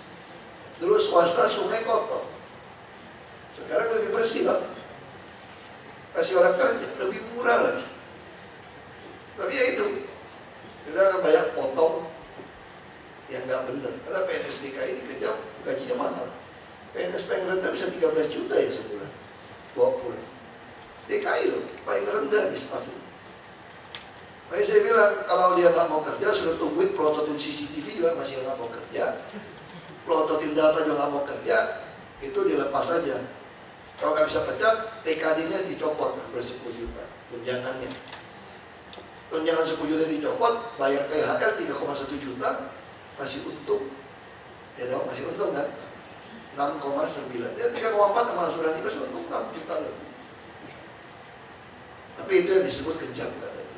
Dulu swasta sungai kotor, sekarang lebih bersih Pak. Kasih orang kerja, lebih murah lagi. Tapi ya itu, kita akan banyak potong yang nggak benar. Karena PNS DKI dikejar gajinya mahal. PNS paling rendah bisa 13 juta ya sebulan, 20. DKI loh, paling rendah di staff ini. Makanya saya bilang, kalau dia nggak mau kerja, sudah tungguin plototin CCTV juga masih nggak mau kerja. Plototin data juga nggak mau kerja, itu dilepas aja. Kalau nggak bisa pecat, TKD-nya dicopot, ber-10 juta, tunjangannya. Tunjangan 10 juta dicopot, bayar PHL 3,1 juta, masih untung. Ya tahu masih untung kan? 6,9. Dia 3,4 sama asuransi masih untung 6 juta lebih. Tapi itu yang disebut kejam katanya.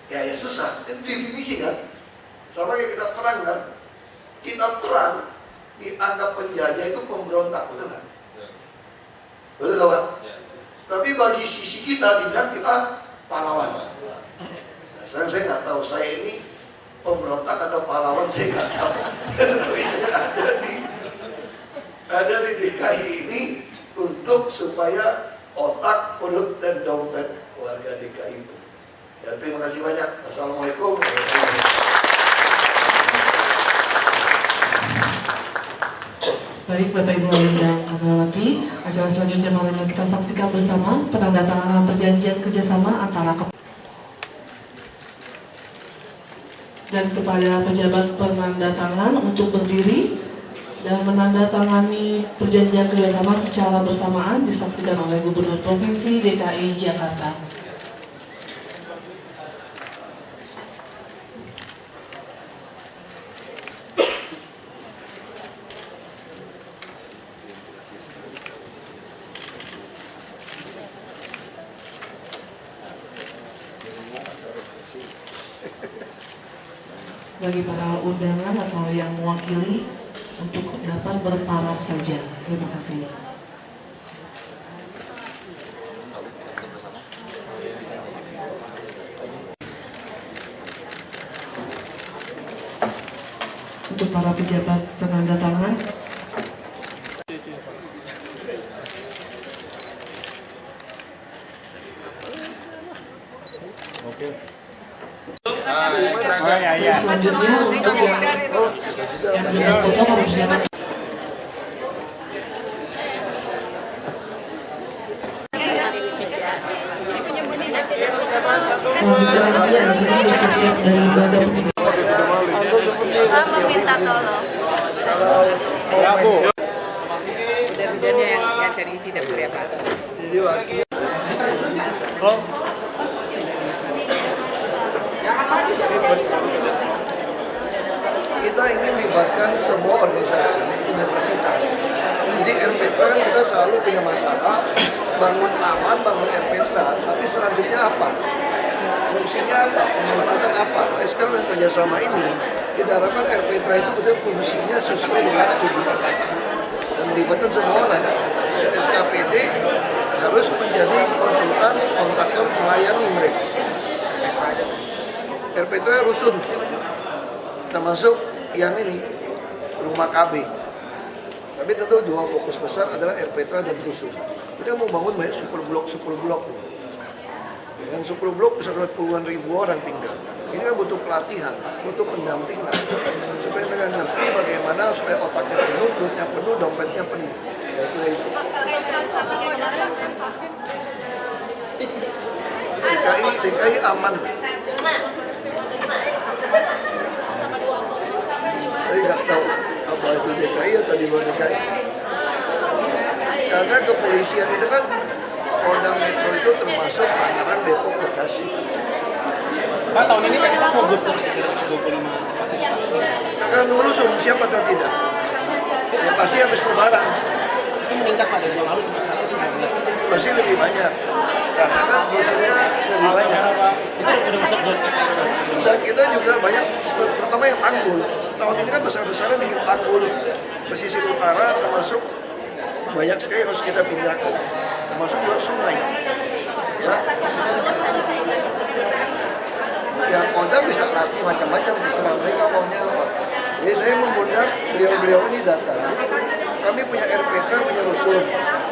Ya susah, itu definisi kan? Sama kayak kita perang kan? Kita perang, dianggap penjajah itu pemberontak, betul kan? Betul kawan? Tapi bagi sisi kita, dibilang kita pahlawan. Nah, saya nggak tahu, saya ini pemberontak atau pahlawan saya nggak tahu. Tapi saya ada di DKI ini untuk supaya otak, perut, dan dompet warga DKI itu. Ya, terima kasih banyak. Assalamualaikum warahmatullahi wabarakatuh. Baik Bapak Ibu yang kami hormati, acara selanjutnya marilah kita saksikan bersama penandatanganan perjanjian kerjasama antara dan kepada pejabat penandatangan untuk berdiri dan menandatangani perjanjian kerjasama secara bersamaan disaksikan oleh Gubernur Provinsi DKI Jakarta. Bagi para undangan atau yang mewakili untuk dapat berparaf saja. Terima kasih. Untuk para pejabat penandatangan, selanjutnya untuk yang dengan foto harus jangan. Selanjutnya di sini bersiap dari lembaga pendidikan. Meminta tolong. Mudah-mudahan yang cari isi dapur ya Pak. Jadi laki kita ingin melibatkan semua organisasi universitas. Jadi RPTRA kan kita selalu punya masalah bangun taman, bangun RPTRA, tapi selanjutnya apa? Fungsinya apa? Pemanfaatan apa? Nah, sekarang dengan kerjasama ini kita harapkan RPTRA itu betul fungsinya sesuai dengan tujuan dan melibatkan semua orang. Dan SKPD harus menjadi konsultan kontraktor melayani mereka. RPTRA rusun termasuk yang ini rumah KB. Tapi tentu dua fokus besar adalah RPTRA dan rusun. Kita mau bangun banyak super blok. Dengan super blok bisa puluhan ribu orang tinggal. Ini kan butuh pelatihan, butuh pendampingan supaya mereka ngerti bagaimana supaya otaknya penuh, perutnya penuh, dompetnya penuh. Kira-kira itu. DKI aman. Saya nggak tahu apa itu DKI atau di luar DKI. Karena kepolisian itu kan Polda Metro itu termasuk Tangerang, Depok, Bekasi. Pak, tahun ini Pak kita mau gusur 25. Akan urusun siapa atau tidak? Ya pasti habis lebaran. Minta Pak dari lalu cuma 119. Pasti lebih banyak. Karena kan musuhnya lebih banyak. Itu udah masuk zona. Dan kita juga banyak, terutama yang tanggul. Tahun ini kan besar-besaran bikin tanggul pesisir utara, termasuk banyak sekali harus kita pindahkan. Termasuk juga sungai. Ya. Ya Polda bisa latih macam-macam, terserah mereka maunya apa. Jadi saya mengundang beliau-beliau ini datang. Kami punya RPTRA, punya rusun.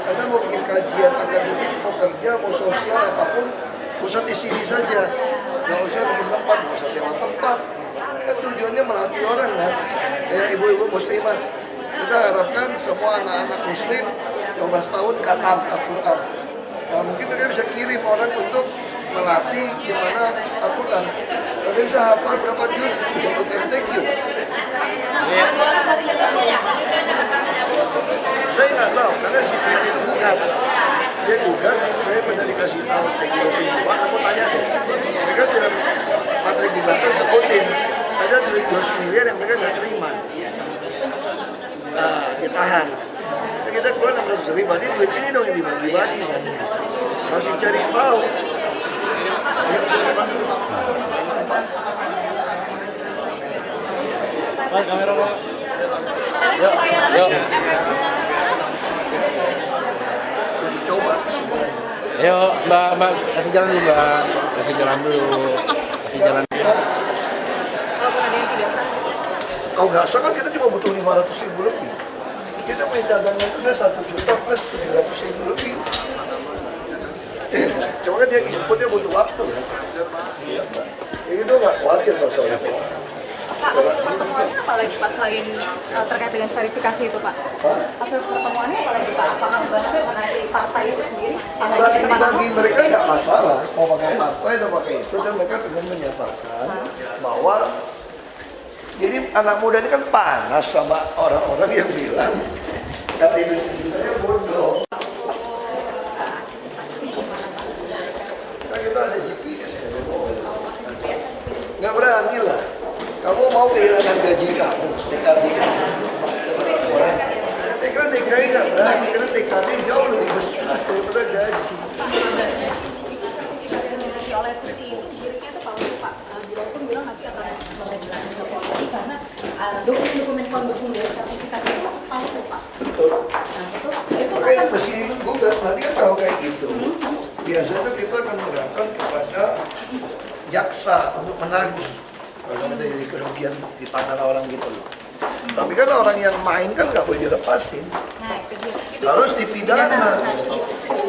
Karena mau bikin kajian akademik, mau kerja, mau sosial, apapun, pusat di sini saja. Nggak usah bikin tempat, nggak usah sewa tempat. Kan tujuannya melatih orang kan. Kayak ibu-ibu muslimah. Kita harapkan semua anak-anak muslim 12 tahun khatam Al-Quran. Nah, mungkin mereka bisa kirim orang untuk melatih gimana Al-Quran. Tapi bisa hafal berapa juz untuk MTQ. Saya nggak tahu, karena si pihak itu gugat. Dia gugat, saya pernah dikasih tahu TGOP 2, aku tanya deh. Mereka dalam materi gugatan sebutin, ada duit 2 miliar yang mereka nggak terima. Nah, ditahan. Nah, kita keluar 600 ribu, berarti duit ini dong yang dibagi-bagi kan. Harus dicari tahu. Pak, kamera Pak. Yuk. Uji coba sebenarnya. Ayo, Mbak, kasih jalan dulu, Mbak. Kasih jalan dulu. Walaupun ada yang tidak sah. Kalau nggak sah kan kita cuma butuh 500 ribu lebih. Kita punya cadangan itu saya 1 juta plus 700 ribu lebih. Cuma kan dia inputnya butuh waktu kan. Iya, Pak. Itu nggak khawatir Pak soal itu. Pak, hasil pertemuannya apa lagi Pak selain terkait dengan verifikasi itu Pak? Hasil pertemuannya apa lagi Pak? Apakah membahas mengenai partai itu sendiri? Bagi mereka nggak masalah mau pakai partai atau pakai itu, dan mereka ingin menyatakan bahwa Jadi anak muda ini kan panas sama orang-orang yang bilang KTP sejuta bodoh. Nah, kita ada GPS ya, nggak berani lah. Kamu mau kehilangan gaji kamu, TKD kamu. Saya kira TKD nggak berani, karena TKD jauh lebih besar daripada gaji. Oleh TTI itu dirinya itu palsu Pak. Biro pun bilang nanti akan mengajukan ke polisi karena dokumen-dokumen pendukung dari sertifikat itu palsu Pak. Betul. Nah, itu Makanya mesti gugat. Nanti kan kalau kayak gitu, biasanya kita akan menyerahkan kepada jaksa untuk menagih. Kalau terjadi kerugian di tangan orang gitu loh. Tapi kan orang yang main kan nggak boleh dilepasin. Nah, itu dia. Harus dipidana.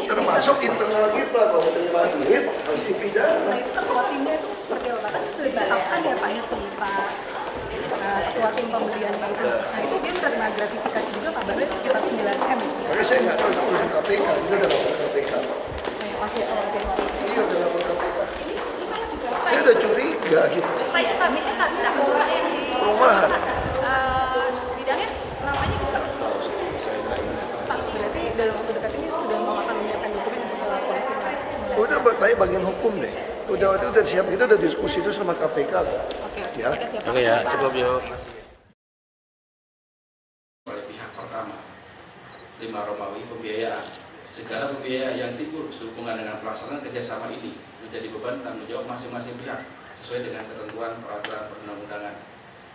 Termasuk internal kita kalau terima duit harus dipidana. Nah, itu ketua timnya itu seperti apa? Kan sudah ditetapkan ya Pak ya si Pak ketua tim pembeliannya itu. Nah, itu dia menerima gratifikasi juga kabarnya sekitar 9M. Makanya saya nggak tahu itu urusan KPK. Itu udah lapor KPK. Nah, pasti Januari. Iya udah lapor KPK. Saya udah curiga gitu. Pak itu kabinetnya kabinetnya apa yang di Perumahan. bidangnya namanya gitu. Nggak tahu saya nggak ingat. Pak, berarti dalam waktu dekat ini sudah mau akan menyiapkan dokumen untuk polisi Udah bagian hukum deh. Udah siap, kita udah diskusi itu sama KPK. Oke, Ya. Oke ya, cukup yuk. Oleh pihak pertama, 5 Romawi pembiayaan. Segala pembiayaan yang timbul sehubungan dengan pelaksanaan kerjasama ini menjadi beban tanggung jawab masing-masing pihak sesuai dengan ketentuan peraturan perundang-undangan.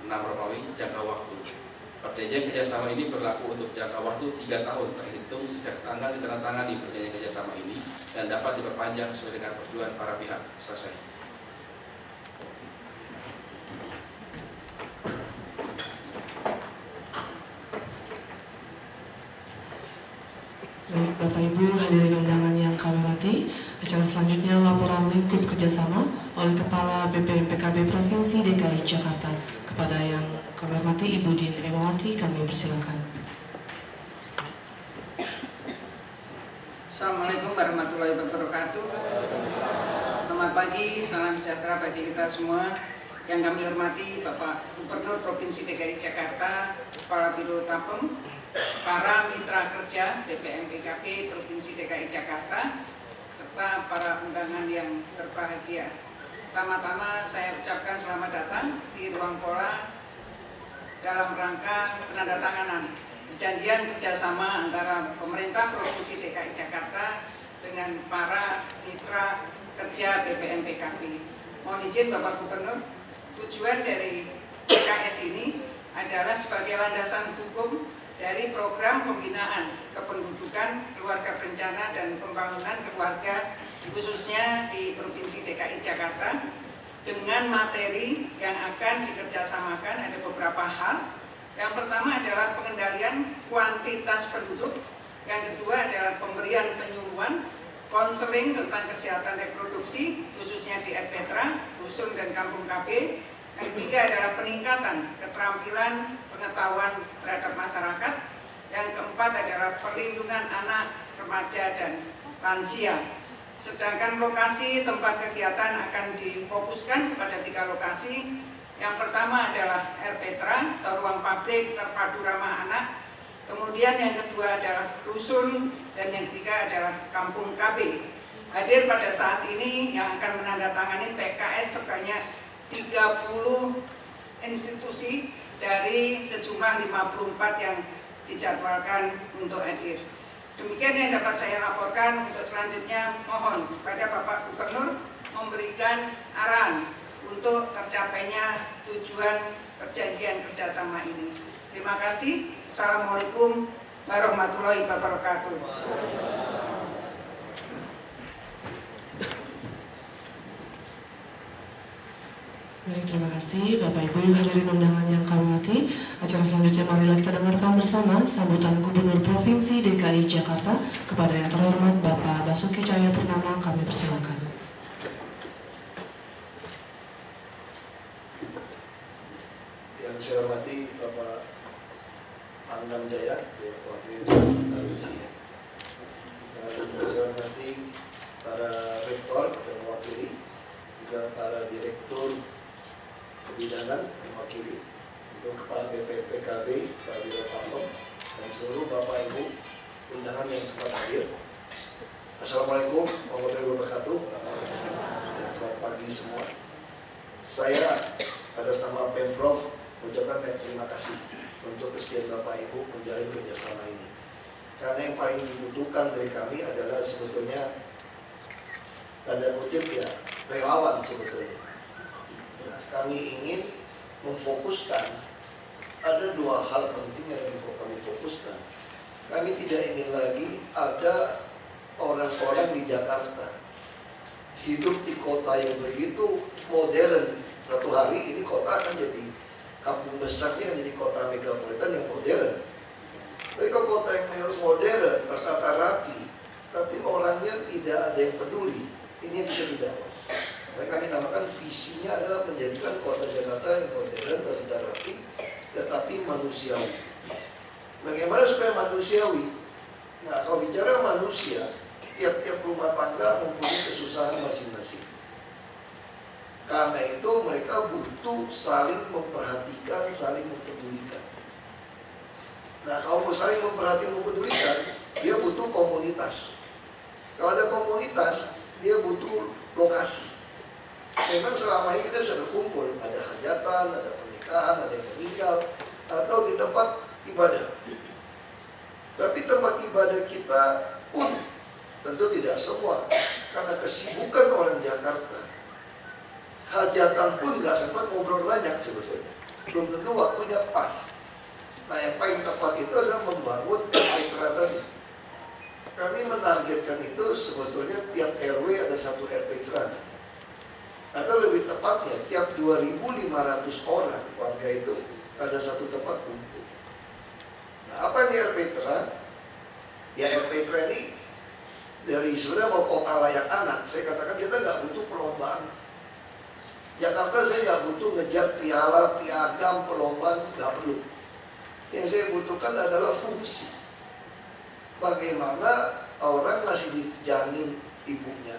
6 Romawi jangka waktu. Perjanjian kerjasama ini berlaku untuk jangka waktu 3 tahun terhitung sejak tanggal ditandatangani perjanjian kerjasama ini dan dapat diperpanjang sesuai dengan persetujuan para pihak. Selesai. Baik, Bapak Ibu hadirin undangan yang kami hormati, acara selanjutnya laporan lingkup kerjasama oleh Kepala BPMPKB Provinsi DKI Jakarta. Kepada yang kami hormati Ibu Din Emawati, kami persilakan. Assalamualaikum warahmatullahi wabarakatuh. Selamat pagi, salam sejahtera bagi kita semua. Yang kami hormati Bapak Gubernur Provinsi DKI Jakarta, Kepala Biro Tapem, para mitra kerja BPMPKB Provinsi DKI Jakarta, serta para undangan yang berbahagia. Pertama-tama saya ucapkan selamat datang di Ruang Pola dalam rangka penandatanganan perjanjian kerjasama antara pemerintah Provinsi DKI Jakarta dengan para mitra kerja BPMPKB. Mohon izin Bapak Gubernur, tujuan dari PKS ini adalah sebagai landasan hukum dari program pembinaan kependudukan, keluarga berencana, dan pembangunan keluarga khususnya di Provinsi DKI Jakarta dengan materi yang akan dikerjasamakan ada beberapa hal. Yang pertama adalah pengendalian kuantitas penduduk, yang kedua adalah pemberian penyuluhan, konseling tentang kesehatan reproduksi khususnya di Edpetra, Dusun dan Kampung KB. Yang ketiga adalah peningkatan keterampilan pengetahuan terhadap masyarakat. Yang keempat adalah perlindungan anak, remaja, dan lansia. Sedangkan lokasi tempat kegiatan akan difokuskan kepada 3 lokasi. Yang pertama adalah Edpetra atau ruang pabrik terpadu ramah anak. Kemudian yang kedua adalah Dusun, dan yang ketiga adalah Kampung KB. Hadir pada saat ini yang akan menandatangani PKS sebanyak 30 institusi dari sejumlah 54 yang dijadwalkan untuk hadir. Demikian yang dapat saya laporkan. Untuk selanjutnya mohon kepada Bapak Gubernur memberikan arahan untuk tercapainya tujuan perjanjian kerjasama ini. Terima kasih. Assalamualaikum warahmatullahi wabarakatuh. Baik, terima kasih Bapak Ibu hadirin undangan yang kami hormati. Acara selanjutnya marilah kita dengarkan bersama sambutan Gubernur Provinsi DKI Jakarta. Kepada yang terhormat Bapak Basuki Cahayapurnama, kami persilakan. Yang saya hormati Bapak Pangdam Jaya, Wakil Aruji. Dan saya hormati para rektor yang mewakili, juga para direktur kebidanan mewakili, Kepala BPPKB, Pak Biro Tapem, dan seluruh Bapak Ibu undangan yang sempat hadir. Assalamualaikum warahmatullahi wabarakatuh. Ya, selamat pagi semua. Saya atas nama Pemprov mengucapkan terima kasih untuk kesediaan Bapak Ibu menjalin kerjasama ini. Karena yang paling dibutuhkan dari kami adalah sebetulnya tanda kutip ya relawan sebetulnya. Nah, kami ingin memfokuskan ada dua hal penting yang kami fokuskan. Kami tidak ingin lagi ada orang-orang di Jakarta hidup di kota yang begitu modern. Satu hari ini kota akan jadi kampung besarnya, jadi kota megapolitan yang modern. Tapi kalau kota yang modern, tertata rapi, tapi orangnya tidak ada yang peduli, ini yang kita tidak mau. Mereka dinamakan visinya adalah menjadikan kota Jakarta yang modern, tertata rapi, tetapi manusiawi. Bagaimana supaya manusiawi? Nah, kalau bicara manusia, tiap-tiap rumah tangga mempunyai kesusahan masing-masing. Karena itu mereka butuh saling memperhatikan, saling mempedulikan. Nah, kalau saling memperhatikan, mempedulikan, dia butuh komunitas. Kalau ada komunitas, dia butuh lokasi. Memang selama ini kita bisa berkumpul, ada hajatan, ada pernikahan, ada yang meninggal, atau di tempat ibadah. Tapi tempat ibadah kita pun tentu tidak semua, karena kesibukan orang Jakarta. Hajatan pun nggak sempat ngobrol banyak sebetulnya. Belum tentu waktunya pas. Nah, yang paling tepat itu adalah membangun RPTRA tadi. Kami menargetkan itu sebetulnya tiap RW ada satu RPTRA. Atau lebih tepatnya tiap 2.500 orang warga itu ada satu tempat kumpul. Nah, apa ini RPTRA? Ya, RPTRA ini dari sebenarnya mau kota layak anak. Saya katakan kita nggak butuh perlombaan. Jakarta saya nggak butuh ngejar piala, piagam, perlombaan, nggak perlu. Yang saya butuhkan adalah fungsi. Bagaimana orang masih dijamin ibunya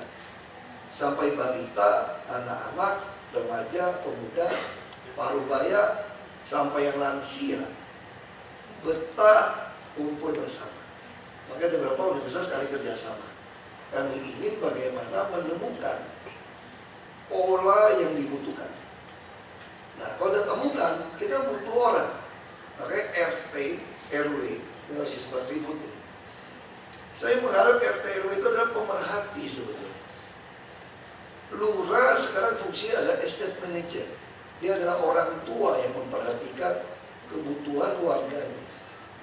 sampai balita, anak-anak, remaja, pemuda, parubaya, sampai yang lansia betah kumpul bersama. Makanya ada beberapa universitas sekali kerjasama. Kami ingin bagaimana menemukan pola yang dibutuhkan. Nah, kalau sudah temukan, kita butuh orang. Makanya RT, RW, ini masih sempat ribut ini. Saya mengharap RT, RW itu adalah pemerhati sebetulnya. Lurah sekarang fungsinya adalah estate manager. Dia adalah orang tua yang memperhatikan kebutuhan warganya.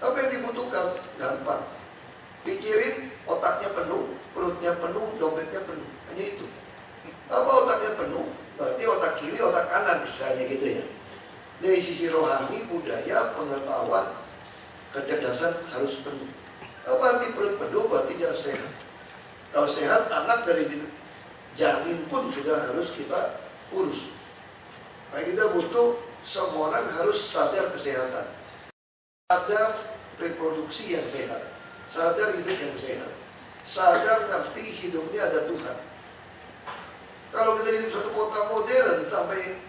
Apa yang dibutuhkan? Gampang. Pikirin otaknya penuh, perutnya penuh, dompetnya penuh. Hanya itu. Apa otaknya penuh? Berarti otak kiri, otak kanan istilahnya gitu ya. Dari sisi rohani, budaya, pengetahuan, kecerdasan harus penuh. Apa arti perut penuh? Berarti dia sehat. Kalau sehat, anak dari janin pun sudah harus kita urus. Nah, kita butuh semua orang harus sadar kesehatan, sadar reproduksi yang sehat, sadar hidup yang sehat, sadar ngerti hidupnya ada Tuhan. Kalau kita di suatu kota modern sampai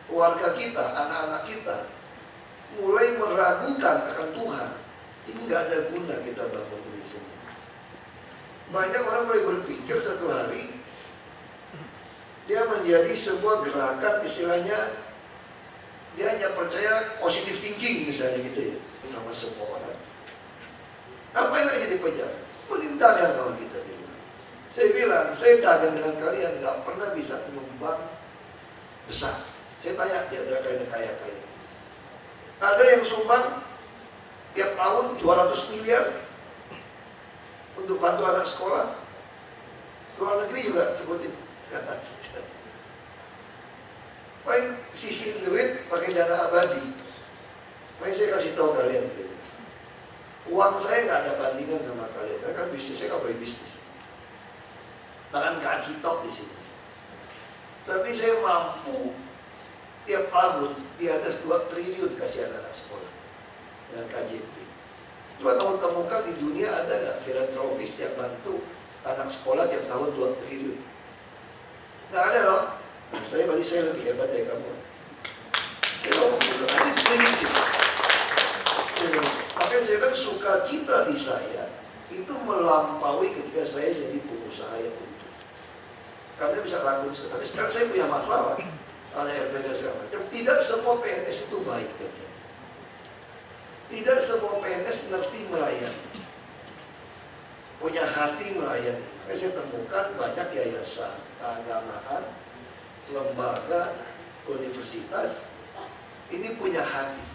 warga kita, anak-anak kita mulai meragukan akan Tuhan, ini nggak ada guna kita bangun ini semua. Banyak orang mulai berpikir satu hari dia menjadi sebuah gerakan, istilahnya dia hanya percaya positive thinking misalnya gitu ya, sama semua orang. Apa yang jadi pejabat? Mending dagang sama kita. Saya bilang, saya dagang dengan kalian nggak pernah bisa menyumbang besar. Saya tanya di antara kalian kaya-kaya, ada yang sumbang tiap tahun 200 miliar untuk bantu anak sekolah. Luar negeri juga sebutin. Paling sisihin duit pakai dana abadi. Makanya saya kasih tahu kalian, uang saya nggak ada bandingan sama kalian. Karena kan bisnis saya nggak boleh bisnis. Bahkan gaji tok di sini. Tapi saya mampu tiap tahun di atas 2 triliun kasih anak-anak sekolah dengan KJP. Coba kamu temukan di dunia ada nggak filantropis yang bantu anak sekolah tiap tahun 2 triliun? Nggak ada loh. Nah, saya lebih hebat dari kamu. Saya ngomong gitu, ini prinsip. cita-cita di saya itu melampaui ketika saya jadi pengusaha yang utuh. Karena bisa laku, tapi sekarang saya punya masalah karena RPK segala macam. Tidak semua PNS itu baik katanya. Tidak semua PNS ngerti melayani, punya hati melayani. Makanya saya temukan banyak yayasan, keagamaan, lembaga, universitas ini punya hati.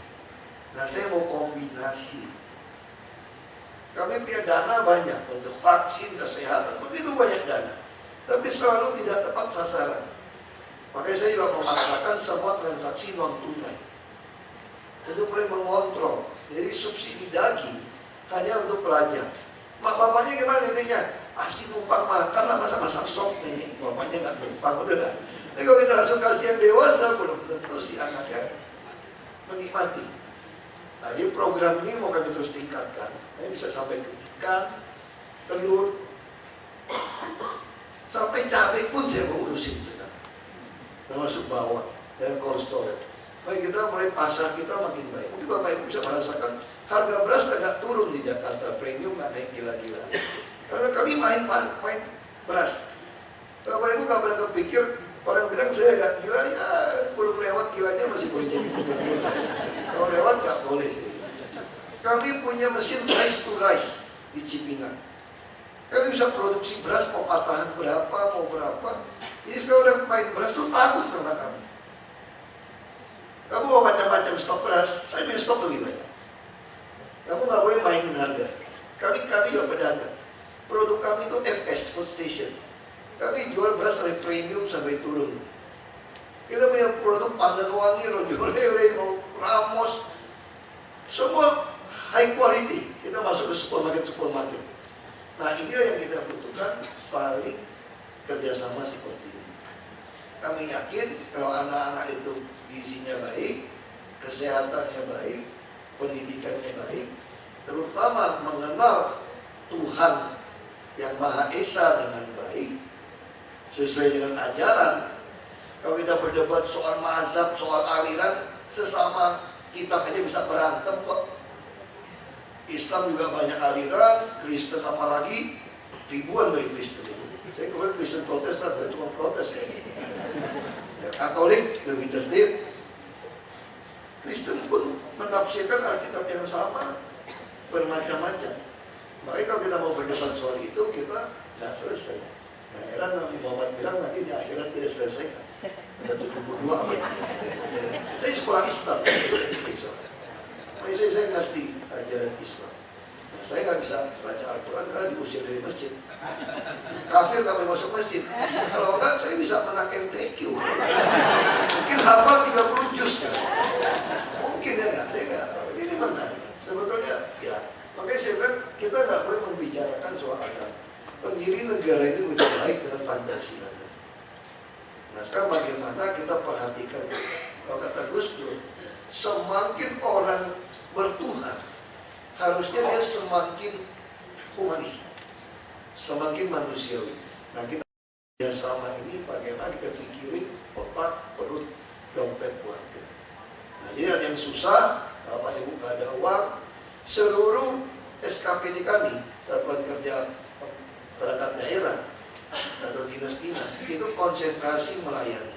Nah, saya mau kombinasi. Kami punya dana banyak untuk vaksin, kesehatan, begitu banyak dana, tapi selalu tidak tepat sasaran. Makanya saya juga memaksakan semua transaksi non tunai. Itu mulai mengontrol. Jadi subsidi daging hanya untuk pelajar. Mak bapaknya gimana neneknya? Pasti numpang makan lah, masa masak sop nenek. Bapaknya nggak numpang, udah lah. Tapi kalau kita langsung kasih yang dewasa, belum tentu si anaknya menikmati. Nah, jadi program ini mau kami terus tingkatkan. Kami bisa sampai ke ikan, telur, sampai cabai pun saya mau urusin sekarang. Termasuk bawang dan cold storage. Baik, kita mulai pasar kita makin baik. Mungkin Bapak Ibu bisa merasakan harga beras agak turun di Jakarta, premium nggak naik gila-gila. Karena kami main beras. Bapak Ibu nggak pernah kepikir, orang bilang saya agak gila, ya belum lewat gilanya masih boleh jadi gubernur. Kalau lewat nggak boleh sih. Kami punya mesin rice to rice di Cipinang. Kami bisa produksi beras mau patahan berapa, mau berapa. Jadi sekarang orang main beras tuh takut sama kami. Kamu mau macam-macam stok beras, saya punya stok lebih banyak. Kamu nggak boleh mainin harga. Kami juga pedagang. Produk kami itu FS, Food Station. Kami jual beras sampai premium sampai turun. Kita punya produk pandan wangi, rojo lele, mau Ramos, semua high quality. Kita masuk ke supermarket. Nah, inilah yang kita butuhkan, saling kerjasama seperti ini. Kami yakin kalau anak-anak itu gizinya baik, kesehatannya baik, pendidikannya baik, terutama mengenal Tuhan yang Maha Esa dengan baik, sesuai dengan ajaran. Kalau kita berdebat soal mazhab, soal aliran, sesama kitab aja bisa berantem kok. Islam juga banyak aliran, Kristen apalagi, ribuan dari Kristen itu. Saya kemarin Kristen Protestan, itu cuma protes ya. Katolik lebih tertib. Kristen pun menafsirkan Alkitab yang sama, bermacam-macam. Makanya kalau kita mau berdebat soal itu, kita nggak selesai. Nah, heran Nabi Muhammad bilang nanti di akhirat tidak selesai. Ada 72 apa ya? Saya sekolah Islam, makanya saya ngerti ajaran Islam. Nah, saya nggak bisa baca Al-Quran karena diusir dari masjid. Kafir nggak boleh masuk masjid. Kalau enggak, saya bisa menang MTQ. Mungkin hafal 30 juz kan? Mungkin ya nggak, saya nggak tahu. Ini menarik. Sebetulnya ya, makanya saya bilang kita nggak boleh membicarakan soal agama. Pendiri negara ini lebih baik dengan Pancasila. Nah, sekarang bagaimana kita perhatikan? Kalau kata Gus Dur, semakin orang bertuhan, harusnya dia semakin humanis, semakin manusiawi. Nah, kita sama ini bagaimana kita pikirin otak, perut, dompet keluarga. Nah, jadi ada yang susah, Bapak Ibu nggak ada uang, seluruh SKPD kami, Satuan Kerja Perangkat Daerah atau dinas-dinas itu konsentrasi melayani.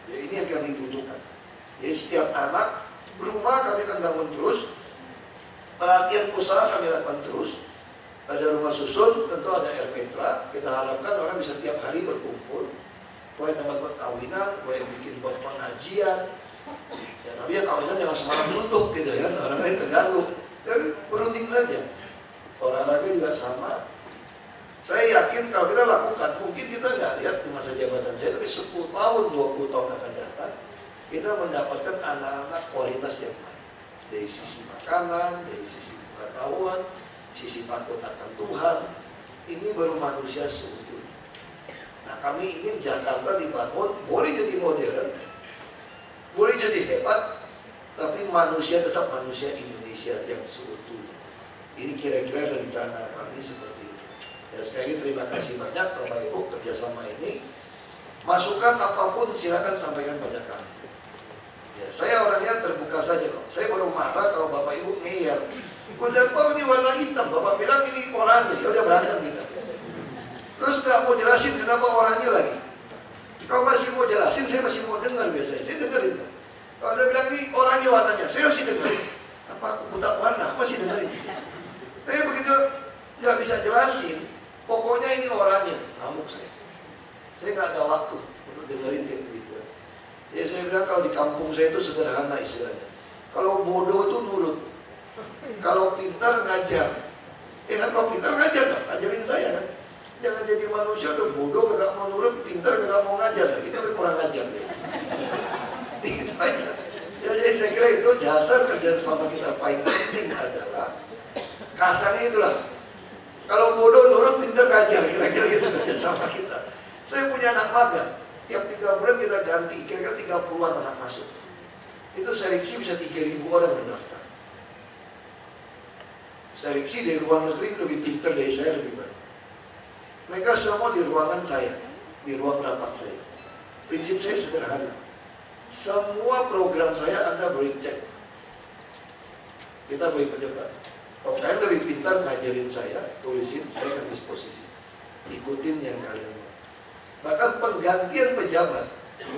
Ya, ini yang kami butuhkan. Jadi setiap anak rumah kami akan bangun terus, pelatihan usaha kami lakukan terus. Ada rumah susun, tentu ada RPtra. Kita harapkan orang bisa tiap hari berkumpul, boleh tempat buat kawinan, boleh bikin buat pengajian. Ya, tapi ya kawinan jangan semalam suntuk gitu ya, orang lain terganggu. Tapi berunding saja. Olahraga juga sama. Saya yakin kalau kita lakukan, mungkin kita nggak lihat di masa jabatan saya, tapi 10 tahun, 20 tahun akan datang, kita mendapatkan anak-anak kualitas yang baik. Dari sisi makanan, dari sisi pengetahuan, sisi takut akan Tuhan, ini baru manusia seutuhnya. Nah, kami ingin Jakarta dibangun, boleh jadi modern, boleh jadi hebat, tapi manusia tetap manusia Indonesia yang seutuhnya. Ini kira-kira rencana kami seperti itu. Ya, sekali lagi terima kasih banyak Bapak Ibu kerjasama ini. Masukan apapun silakan sampaikan pada kami. Ya, saya orangnya terbuka saja kok. Saya baru marah kalau Bapak Ibu ngeyel. Udah tahu ini warna hitam, bapak bilang ini oranye, ya udah berantem kita. Terus nggak mau jelasin kenapa oranye lagi. Kalau masih mau jelasin, saya masih mau dengar biasanya, saya dengerin. Kalau dia bilang ini oranye warnanya, saya masih dengerin. Apa aku buta warna, aku masih dengerin. Tapi begitu nggak bisa jelasin, pokoknya ini oranye, ngamuk saya. Saya nggak ada waktu untuk dengerin kayak begitu. Ya saya bilang kalau di kampung saya itu sederhana istilahnya. Kalau bodoh itu nurut, kalau pintar ngajar. Kan kalau pintar ngajar kan, ajarin saya kan. Jangan jadi manusia tuh bodoh gak mau nurut, pintar gak mau ngajar. Kita lebih kurang ngajar. Itu aja. Ya, jadi saya kira itu dasar kerjaan selama kita paling penting adalah kasarnya itulah. Kalau bodoh nurut, pintar ngajar, kira-kira gitu kerja sama kita. Saya punya anak magang, tiap 3 bulan kita ganti, kira-kira 30-an anak masuk. Itu seleksi bisa 3.000 orang mendaftar. Seleksi dari luar negeri lebih pintar dari saya, lebih banyak. Mereka semua di ruangan saya, di ruang rapat saya. Prinsip saya sederhana. Semua program saya Anda boleh cek. Kita boleh berdebat. Kalau kalian lebih pintar ngajarin saya, tulisin, saya akan disposisi. Ikutin yang kalian mau. Bahkan penggantian pejabat,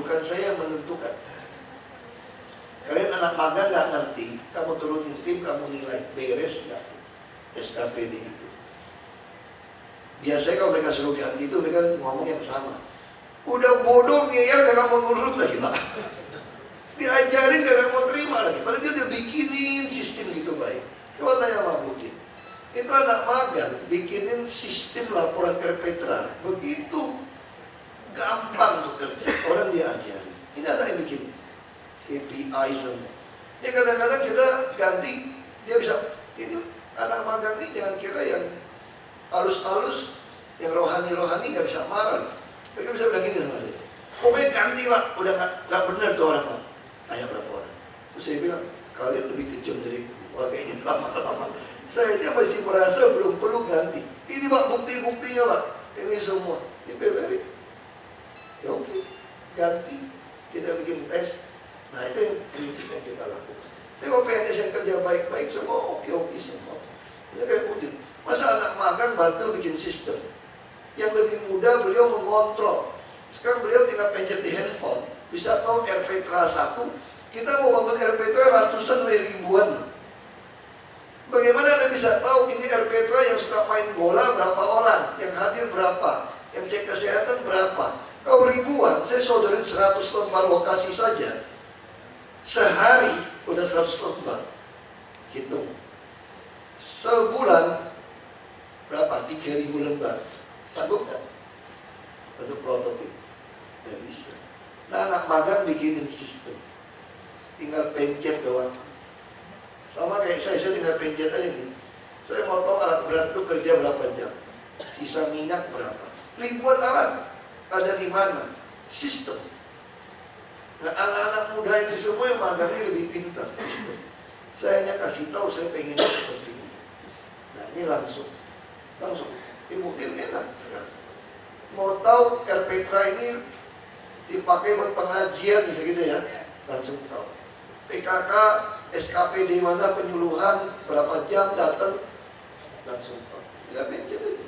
bukan saya yang menentukan. Kalian anak magang nggak ngerti, kamu turunin tim, kamu nilai beres nggak SKPD itu. Biasanya kalau mereka suruh ganti itu mereka ngomong yang sama. Udah bodoh ngeyel gak mau nurut lagi pak. Diajarin gak mau terima lagi. Padahal dia udah bikinin sistem gitu baik. Coba tanya sama Budin. Itu anak magang bikinin sistem laporan RPTRA. Begitu gampang untuk kerja. Orang dia ajarin. Ini ada yang bikin KPI semua. Ya kadang-kadang kita ganti, dia bisa, ini anak magang ini jangan kira yang halus-halus, yang rohani-rohani nggak bisa marah. Mereka bisa bilang gini sama saya, pokoknya ganti pak, udah nggak benar tuh orang pak. Tanya berapa orang? Terus saya bilang, kalian lebih kejam dari gua kayaknya lama-lama. Saya aja masih merasa belum perlu ganti. Ini pak bukti-buktinya pak, ini semua. Ini PBRI. Ya oke, ganti. Kita bikin tes. Nah itu yang prinsip yang kita lakukan. Tapi kalau PNS yang kerja baik-baik semua oke-oke semua. Ini kayak Budin. Masa anak magang bantu bikin sistem. Yang lebih mudah beliau mengontrol. Sekarang beliau tinggal pencet di handphone. Bisa tahu RPTRA 1. Kita mau bangun RPTRA ratusan ribuan. Bagaimana Anda bisa tahu ini RPTRA yang suka main bola berapa orang, yang hadir berapa, yang cek kesehatan berapa. Kalau ribuan, saya sodorin 100 lembar lokasi saja. Sehari udah 100 lembar. Hitung. Sebulan berapa? 3.000 lembar. Sanggup gak? Untuk prototip? Gak bisa. Nah anak magang bikinin sistem. Tinggal pencet doang. Sama kayak saya tinggal pencet aja nih. Saya mau tahu alat berat itu kerja berapa jam. Sisa minyak berapa. Ribuan alat. Ada di mana? Sistem. Nah anak-anak muda ini semua yang magangnya lebih pintar. Sistem. Saya hanya kasih tahu saya pengen seperti ini. Nah ini langsung. Ibu ini enak sekarang. Mau tahu RPTRA ini dipakai buat pengajian bisa gitu ya. Langsung tahu. PKK, SKPD mana penyuluhan, berapa jam datang, langsung tahu. Ya pencet aja.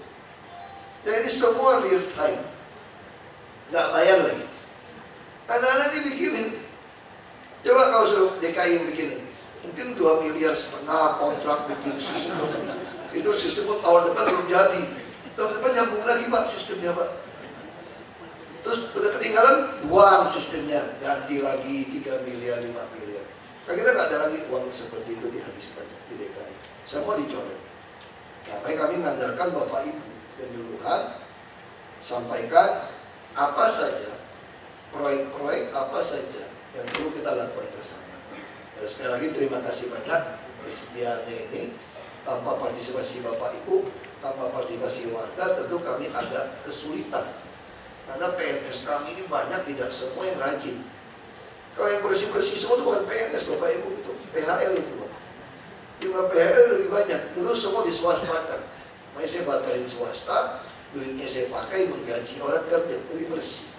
Nah ini semua real time. Nggak bayar lagi. Anak-anak ini bikinin. Coba kalau suruh DKI yang bikinin. Mungkin 2,5 miliar kontrak bikin sistem. Itu sistem pun tahun depan belum jadi. Tahun depan nyambung lagi pak sistemnya pak. Terus udah ketinggalan, buang sistemnya. Ganti lagi 3 miliar, 5 miliar. Kira-kira nggak ada lagi uang seperti itu dihabiskan di DKI. Semua dicoret. Nah, baik kami mengandalkan Bapak Ibu penyuluhan, sampaikan apa saja, proyek-proyek apa saja yang perlu kita lakukan bersama. Dan sekali lagi terima kasih banyak kesediaannya ini. Tanpa partisipasi Bapak Ibu, tanpa partisipasi warga, tentu kami agak kesulitan. Karena PNS kami ini banyak, tidak semua yang rajin. Kalau yang bersih-bersih semua itu bukan PNS Bapak Ibu, itu PHL itu Pak. Jumlah PHL lebih banyak, dulu semua diswastakan. Makanya saya batalin swasta, duitnya saya pakai menggaji orang kerja, lebih bersih.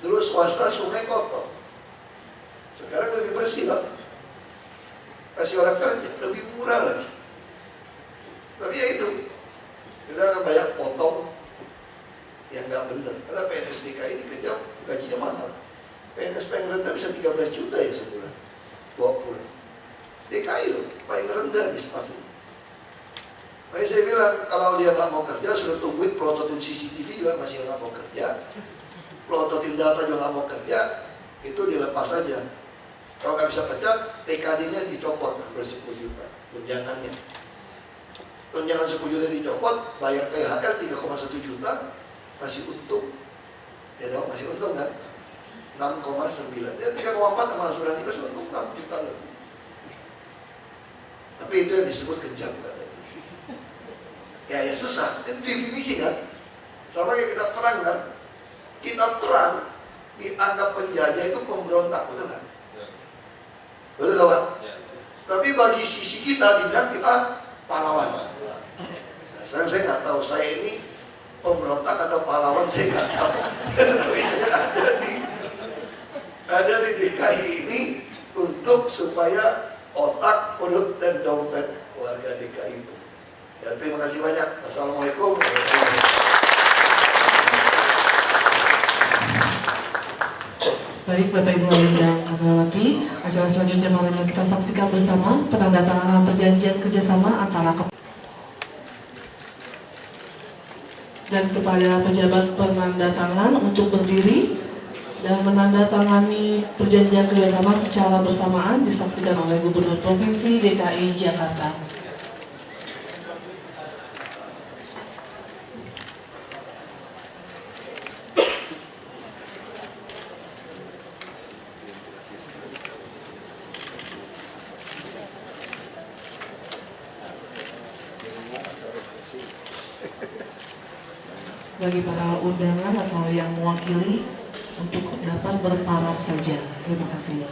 Dulu swasta sungai kotor, sekarang lebih bersih Pak. Kasih orang kerja, lebih murah lagi. PNS paling rendah bisa 13 juta ya sebulan, bawa pulang. DKI loh, paling rendah di staff ini. Makanya saya bilang, kalau dia nggak mau kerja, sudah tungguin pelototin CCTV juga masih nggak mau kerja, pelototin data juga nggak mau kerja, itu dilepas saja. Kalau nggak bisa pecat, TKD-nya dicopot ber-10 juta, tunjangannya. Tunjangan 10 juta dicopot, bayar PHR 3,1 juta, masih untung. Ya dong, masih untung kan? 6,9. Ya 3,4 sama asuransi masih untung 6 juta lebih. Tapi itu yang disebut kejam katanya. Ya susah, itu definisi kan. Sama kayak kita perang kan. Kita perang dianggap penjajah itu pemberontak, betul kan? Betul kawan? Tapi bagi sisi kita dibilang kita pahlawan. Nah, saya nggak tahu saya ini pemberontak atau pahlawan, saya nggak tahu. Tapi saya ada di DKI ini untuk supaya otak, perut, dan dompet warga DKI itu. Ya, terima kasih banyak. Assalamualaikum. Baik Bapak Ibu yang kami hormati, acara selanjutnya marilah kita saksikan bersama penandatanganan perjanjian kerjasama antara dan kepada pejabat penandatangan untuk berdiri dan menandatangani perjanjian kerjasama secara bersamaan disaksikan oleh Gubernur Provinsi DKI Jakarta. Bagi para undangan atau yang mewakili untuk dapat berparaf saja. Terima kasih.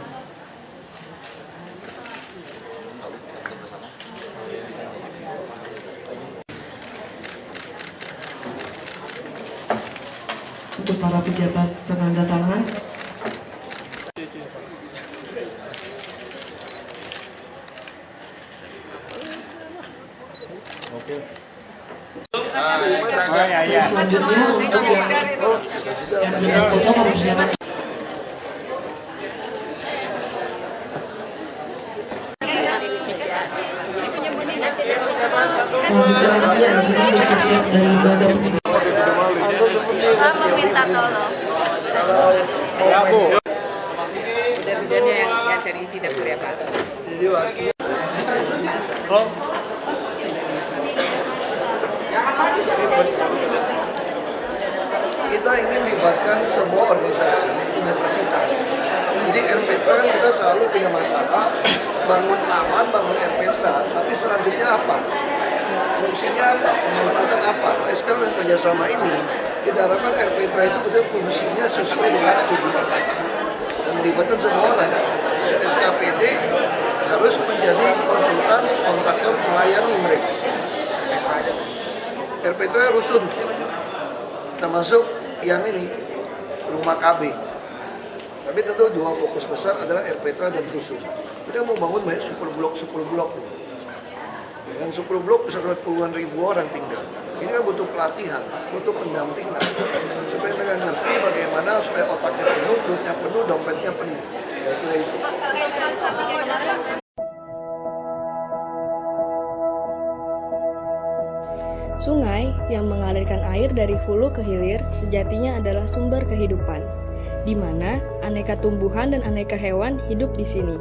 Untuk para pejabat penandatangan, selanjutnya untuk yang sudah foto harus dapat. Selanjutnya yang sudah bersiap dari lembaga meminta tolong. Mudah-mudahan yang cari isi dapur ya Pak. Jadi lagi. Kita ingin libatkan semua organisasi, universitas. Jadi RPTRA kan kita selalu punya masalah bangun taman, bangun RPTRA, tapi selanjutnya apa? Fungsinya apa? Pemanfaatan apa? Nah, sekarang dengan kerjasama ini, kita harapkan RPTRA itu betul fungsinya sesuai dengan tujuan dan melibatkan semua orang. SKPD harus menjadi konsultan kontraktor melayani mereka. RPTRA rusun, termasuk yang ini rumah KB. Tapi tentu dua fokus besar adalah RPTRA dan rusun. Kita mau bangun banyak super blok gitu. Yang super blok bisa sampai puluhan ribu orang tinggal. Ini kan butuh pelatihan, butuh pendampingan supaya mereka ngerti bagaimana supaya otaknya penuh, perutnya penuh, dompetnya penuh. Kira-kira itu. Sungai yang mengalirkan air dari hulu ke hilir sejatinya adalah sumber kehidupan, di mana aneka tumbuhan dan aneka hewan hidup di sini.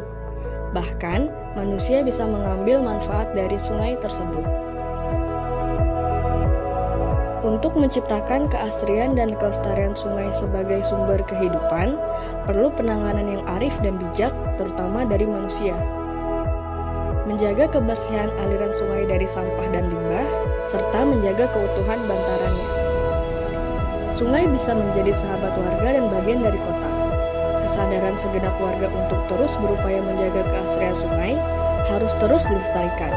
Bahkan, manusia bisa mengambil manfaat dari sungai tersebut. Untuk menciptakan keasrian dan kelestarian sungai sebagai sumber kehidupan, perlu penanganan yang arif dan bijak, terutama dari manusia. Menjaga kebersihan aliran sungai dari sampah dan limbah, serta menjaga keutuhan bantarannya. Sungai bisa menjadi sahabat warga dan bagian dari kota. Kesadaran segenap warga untuk terus berupaya menjaga keasrian sungai harus terus dilestarikan.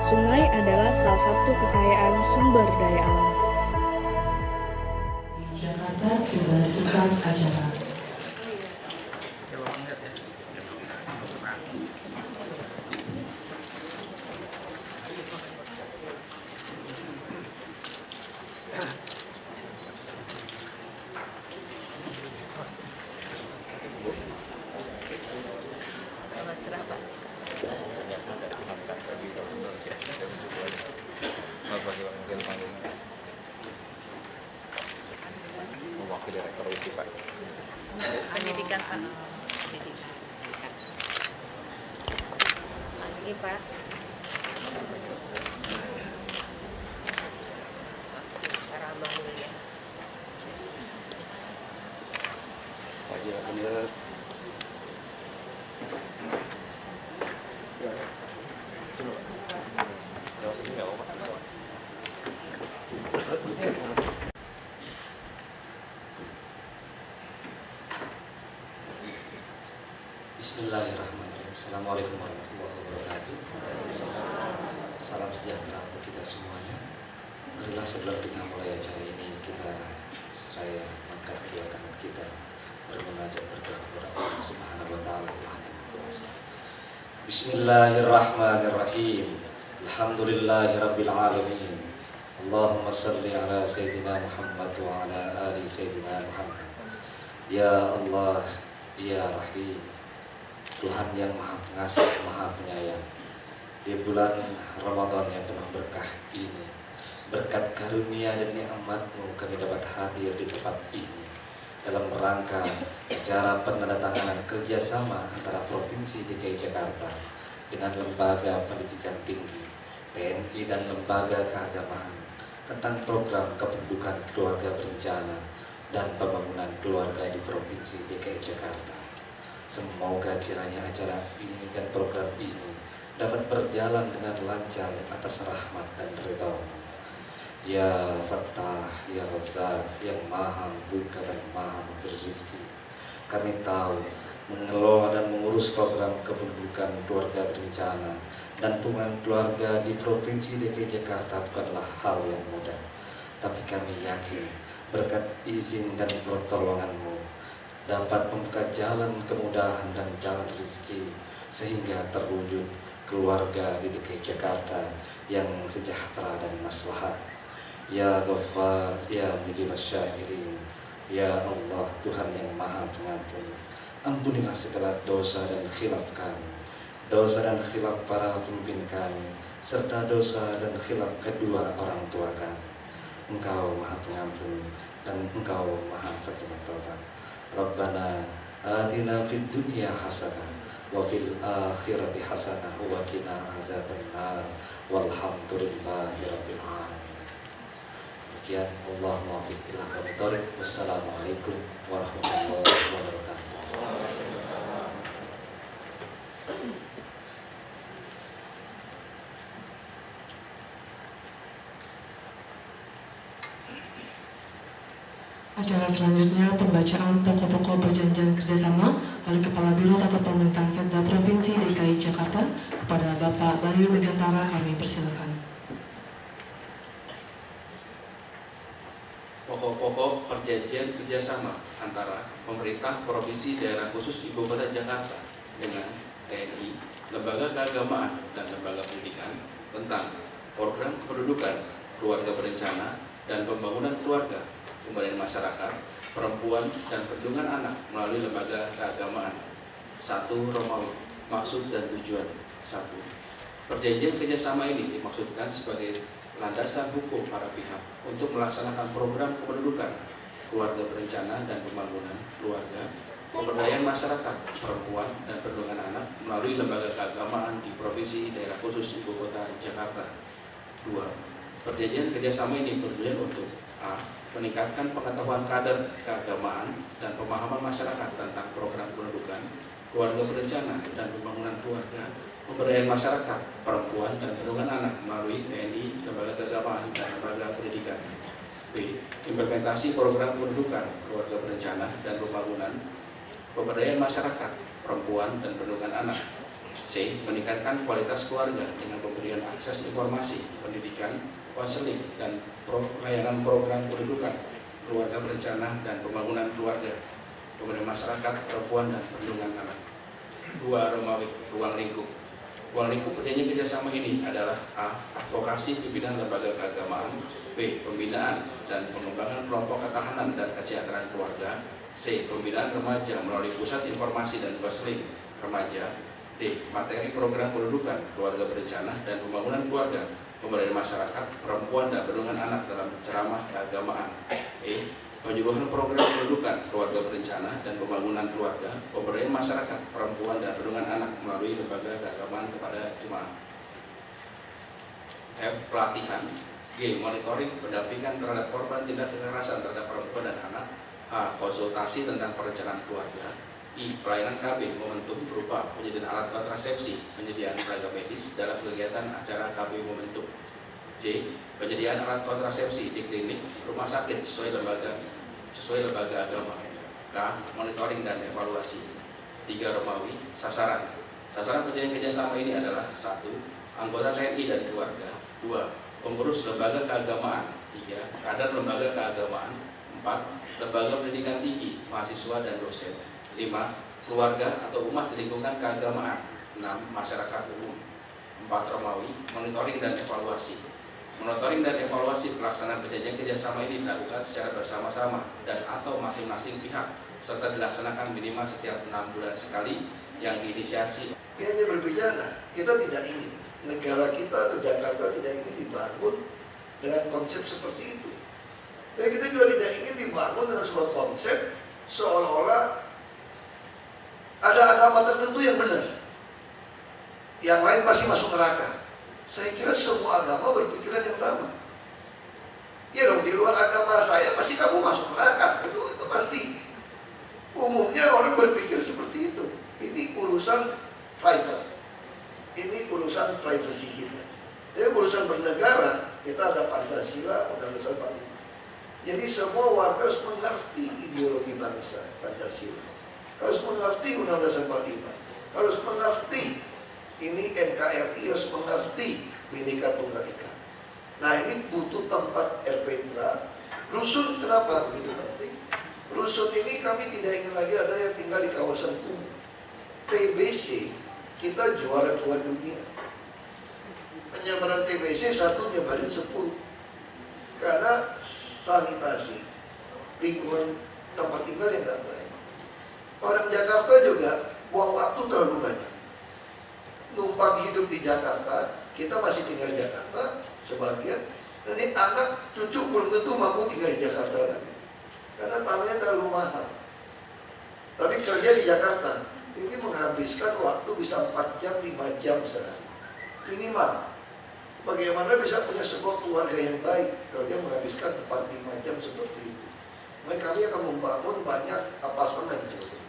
Sungai adalah salah satu kekayaan sumber daya alam. Jakarta keberhasilan acara. Ini Pak. Ramah dulu ya. Bismillahirrahmanirrahim. Assalamualaikum warahmatullahi wabarakatuh. Salam sejahtera untuk kita semuanya. Marilah sebelum kita mulai acara ini, kita seraya angkat kedua tangan kita bermunajat berdoa kepada Allah Subhanahu wa taala Tuhan yang Maha Kuasa. Bismillahirrahmanirrahim. Alhamdulillahirabbil alamin. Allahumma shalli ala sayyidina Muhammad wa ala ali sayyidina Muhammad. Ya Allah, ya Rahim, Tuhan yang Maha Pengasih, Maha Penyayang, di bulan Ramadan yang penuh berkah ini, berkat karunia dan nikmat-Mu kami dapat hadir di tempat ini dalam rangka acara penandatanganan kerjasama antara Provinsi DKI Jakarta dengan Lembaga Pendidikan Tinggi, TNI dan Lembaga Keagamaan tentang program kependudukan keluarga berencana dan pembangunan keluarga di Provinsi DKI Jakarta. Semoga kiranya acara ini dan program ini dapat berjalan dengan lancar atas rahmat dan ridha-Mu. Ya Fattah, Ya Razzaq, yang Maha Membuka dan Maha Memberi rezeki. Kami tahu mengelola dan mengurus program kependudukan keluarga berencana dan pembangunan keluarga di Provinsi DKI Jakarta bukanlah hal yang mudah. Tapi kami yakin berkat izin dan pertolongan-Mu dapat membuka jalan kemudahan dan jalan rezeki sehingga terwujud keluarga di DKI Jakarta yang sejahtera dan maslahat. Ya Ghaffar, Ya Mujibas Syahirin, Ya Allah, Tuhan yang Maha Pengampun, ampunilah segala dosa dan khilaf kami, dosa dan khilaf para pemimpin kami, serta dosa dan khilaf kedua orang tua kami. Engkau Maha Pengampun dan Engkau Maha Penerima Taubat. Rabbana atina fid dunya hasanah wa fil akhirati hasanah wa qina azabannar walhamdulillahirabbil alamin. Demikian, Allah muwaffiq ila aqwamit thoriq. Wassalamualaikum warahmatullahi wabarakatuh. Acara selanjutnya pembacaan pokok-pokok perjanjian kerjasama oleh Kepala Biro Tata Pemerintahan Setda Provinsi DKI Jakarta kepada Bapak Bayu Megantara. Kami persilakan. Pokok-pokok perjanjian kerjasama antara pemerintah Provinsi Daerah Khusus Ibu Kota Jakarta dengan TNI, Lembaga Keagamaan dan Lembaga Pendidikan tentang program kependudukan keluarga berencana dan pembangunan keluarga, pemberdayaan masyarakat, perempuan, dan perlindungan anak melalui lembaga keagamaan. 1 Romawi, maksud dan tujuan. 1. Perjanjian kerjasama ini dimaksudkan sebagai landasan hukum para pihak untuk melaksanakan program kependudukan keluarga berencana dan pembangunan keluarga, pemberdayaan masyarakat, perempuan, dan perlindungan anak melalui lembaga keagamaan di Provinsi Daerah Khusus Ibu Kota Jakarta. 2. Perjanjian kerjasama ini bertujuan untuk A. Meningkatkan pengetahuan kader keagamaan dan pemahaman masyarakat tentang program kependudukan keluarga berencana dan pembangunan keluarga, pemberdayaan masyarakat, perempuan, dan perlindungan anak melalui TNI, lembaga keagamaan, dan lembaga pendidikan. B. Implementasi program kependudukan keluarga berencana dan pembangunan, pemberdayaan masyarakat, perempuan, dan perlindungan anak. C. Meningkatkan kualitas keluarga dengan pemberian akses informasi, pendidikan, konseling, dan layanan program kependudukan keluarga berencana dan pembangunan keluarga, pemberdayaan masyarakat, perempuan, dan perlindungan anak. 2 Romawi, ruang lingkup. Ruang lingkup perjanjian kerjasama ini adalah A. Advokasi pimpinan lembaga keagamaan, B. Pembinaan dan pengembangan kelompok ketahanan dan kesejahteraan keluarga, C. Pembinaan remaja melalui pusat informasi dan konseling remaja, D. Materi program kependudukan keluarga berencana dan pembangunan keluarga, pemberdayaan masyarakat, perempuan, dan perlindungan anak dalam ceramah keagamaan, E. penyuluhan program pendidikan keluarga berencana dan pembangunan keluarga, pemberdayaan masyarakat perempuan dan perlindungan anak melalui lembaga keagamaan kepada jemaah. F. Pelatihan. G. Monitoring pendampingan terhadap korban tindak kekerasan terhadap perempuan dan anak. H. Konsultasi tentang perencanaan keluarga. I. Pelayanan KB momentum berupa penyediaan alat kontrasepsi, penyediaan tenaga medis dalam kegiatan acara KB momentum. J. Penyediaan alat kontrasepsi di klinik, rumah sakit sesuai lembaga agama. K. Monitoring dan evaluasi. 3. Romawi. Sasaran. Sasaran perjanjian kerjasama ini adalah 1. Anggota TNI dan keluarga. 2. Pengurus lembaga keagamaan. 3. Kader lembaga keagamaan. 4. Lembaga pendidikan tinggi, mahasiswa dan dosen. 5. Keluarga atau umat di lingkungan keagamaan. 6. Masyarakat umum. 4. Romawi. Monitoring dan evaluasi. Monitoring dan evaluasi pelaksanaan perjanjian kerjasama ini dilakukan secara bersama-sama dan atau masing-masing pihak serta dilaksanakan minimal setiap 6 bulan sekali yang diinisiasi. Ini hanya berbicara, kita tidak ingin negara kita atau Jakarta tidak ingin dibangun dengan konsep seperti itu. Dan kita juga tidak ingin dibangun dengan sebuah konsep seolah-olah ada agama tertentu yang benar, yang lain pasti masuk neraka. Saya kira semua agama berpikiran yang sama. Ya dong, di luar agama saya pasti kamu masuk neraka. Itu pasti. Umumnya orang berpikir seperti itu. Ini urusan private. Ini urusan privasi kita. Jadi urusan bernegara, kita ada Pancasila, Undang-Undang 45. Jadi semua warga harus mengerti ideologi bangsa Pancasila. Harus mengerti Undang-Undang 45. Harus mengerti ini NKRI, harus mengerti Bhinneka Tunggal Ika. Nah, ini butuh tempat RPTRA. Rusun kenapa begitu penting? Rusun ini kami tidak ingin lagi ada yang tinggal di kawasan kumuh. TBC kita juara 2 dunia. Penyebaran TBC 1 nyebarin 10. Karena sanitasi lingkungan tempat tinggal yang tidak baik. Orang Jakarta juga buang waktu terlalu banyak. Numpang hidup di Jakarta, kita masih tinggal di Jakarta sebagian. Nanti anak cucu belum tentu mampu tinggal di Jakarta lagi, karena tanahnya terlalu mahal. Tapi kerja di Jakarta, ini menghabiskan waktu bisa 4 jam, 5 jam sehari minimal. Bagaimana bisa punya sebuah keluarga yang baik kalau dia menghabiskan 4-5 jam seperti itu? Maka kami akan membangun banyak apartemen seperti itu.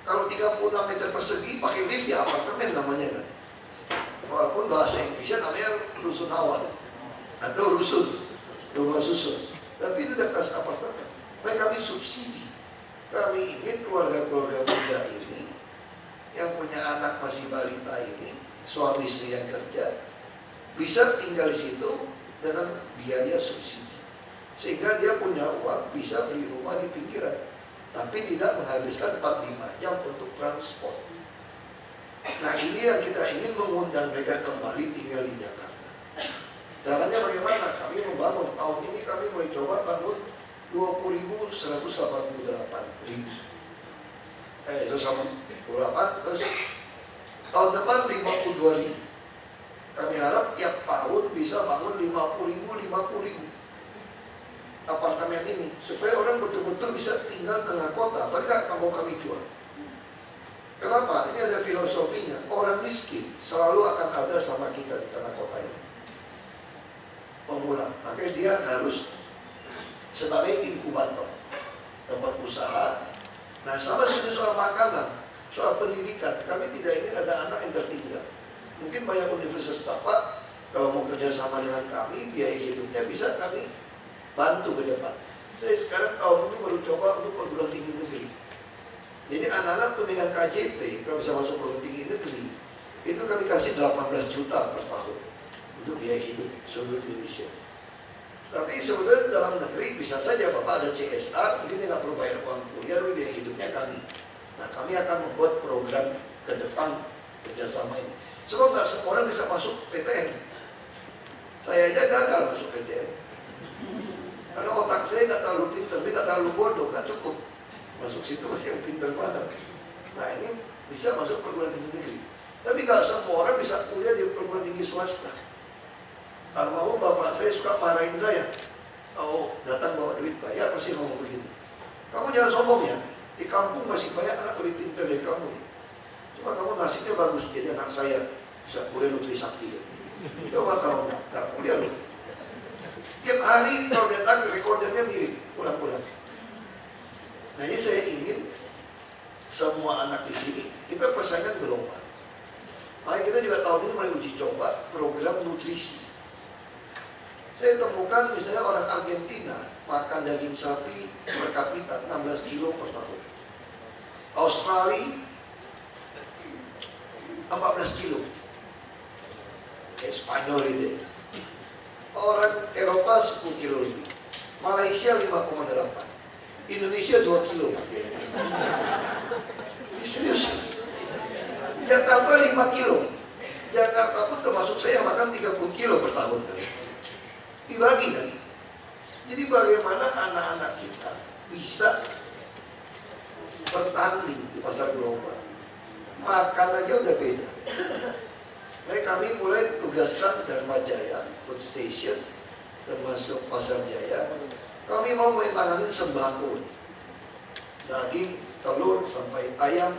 Kalau 36 meter persegi pakai lift ya apartemen namanya kan. Walaupun bahasa Indonesia namanya rusun awal atau rusun, rumah susun. Tapi itu udah kelas apartemen. Maka kami subsidi. Kami ingin keluarga-keluarga muda ini yang punya anak masih balita ini, suami istri yang kerja, bisa tinggal di situ dengan biaya subsidi. Sehingga dia punya uang bisa beli rumah di pinggiran, tapi tidak menghabiskan 4-5 jam untuk transport. Nah, ini yang kita ingin mengundang mereka kembali tinggal di Jakarta. Caranya bagaimana? Kami membangun, tahun ini kami mulai coba bangun 188, terus tahun depan 52.000. Kami harap tiap tahun bisa bangun 50.000 apartemen ini, supaya orang betul-betul bisa tinggal tengah kota. Tapi nggak mau kami jual. Kenapa? Ini ada filosofinya. Orang miskin selalu akan ada sama kita di tengah kota ini, pemula. Makanya dia harus sebagai inkubator, tempat usaha. Nah, sama seperti soal makanan, soal pendidikan, kami tidak ingin ada anak yang tertinggal. Mungkin banyak universitas Bapak kalau mau kerjasama dengan kami, biaya hidupnya bisa kami bantu ke depan. Saya sekarang tahun ini baru coba untuk perguruan tinggi negeri. Jadi anak-anak pemilihan KJP kalau bisa masuk perguruan tinggi negeri, itu kami kasih 18 juta per tahun untuk biaya hidup seluruh Indonesia. Tapi sebetulnya dalam negeri bisa saja Bapak ada CSR, mungkin dia nggak perlu bayar uang kuliah, tapi biaya hidupnya kami. Nah, kami akan membuat program ke depan kerjasama ini. Sebab nggak semua orang bisa masuk PTN. Saya aja gagal masuk PTN. Karena otak saya nggak terlalu pintar, tapi nggak terlalu bodoh, nggak cukup. Masuk situ masih yang pintar banget. Nah, ini bisa masuk perguruan tinggi negeri. Tapi nggak semua orang bisa kuliah di perguruan tinggi swasta. Almarhum bapak saya suka marahin saya. Oh, datang bawa duit bayar pasti ngomong begini. Kamu jangan sombong ya, di kampung masih banyak anak lebih pintar dari kamu ya. Cuma kamu nasibnya bagus, jadi anak saya bisa kuliah Nutrisakti gitu. Coba kalau nggak kuliah loh. Tiap hari kalau datang rekordernya mirip, pulang-pulang. Nah ini saya ingin semua anak di sini, kita persaingan global. Makanya kita juga tahun ini mulai uji coba program nutrisi. Saya temukan misalnya orang Argentina makan daging sapi per kapita 16 kilo per tahun. Australia 14 kilo. Kayak Spanyol itu. Orang Eropa 10 kilo lebih. Malaysia 5,8. Indonesia 2 kilo. Ini serius. Jakarta 5 kilo. Jakarta pun termasuk saya makan 30 kilo per tahun. Dibagi kan. Jadi bagaimana anak-anak kita bisa bertanding di pasar global. Makan aja udah beda. Nah, kami mulai tugaskan Dharma Jaya, Food Station, termasuk Pasar Jaya. Kami mau menanganin sembako, daging, telur, sampai ayam.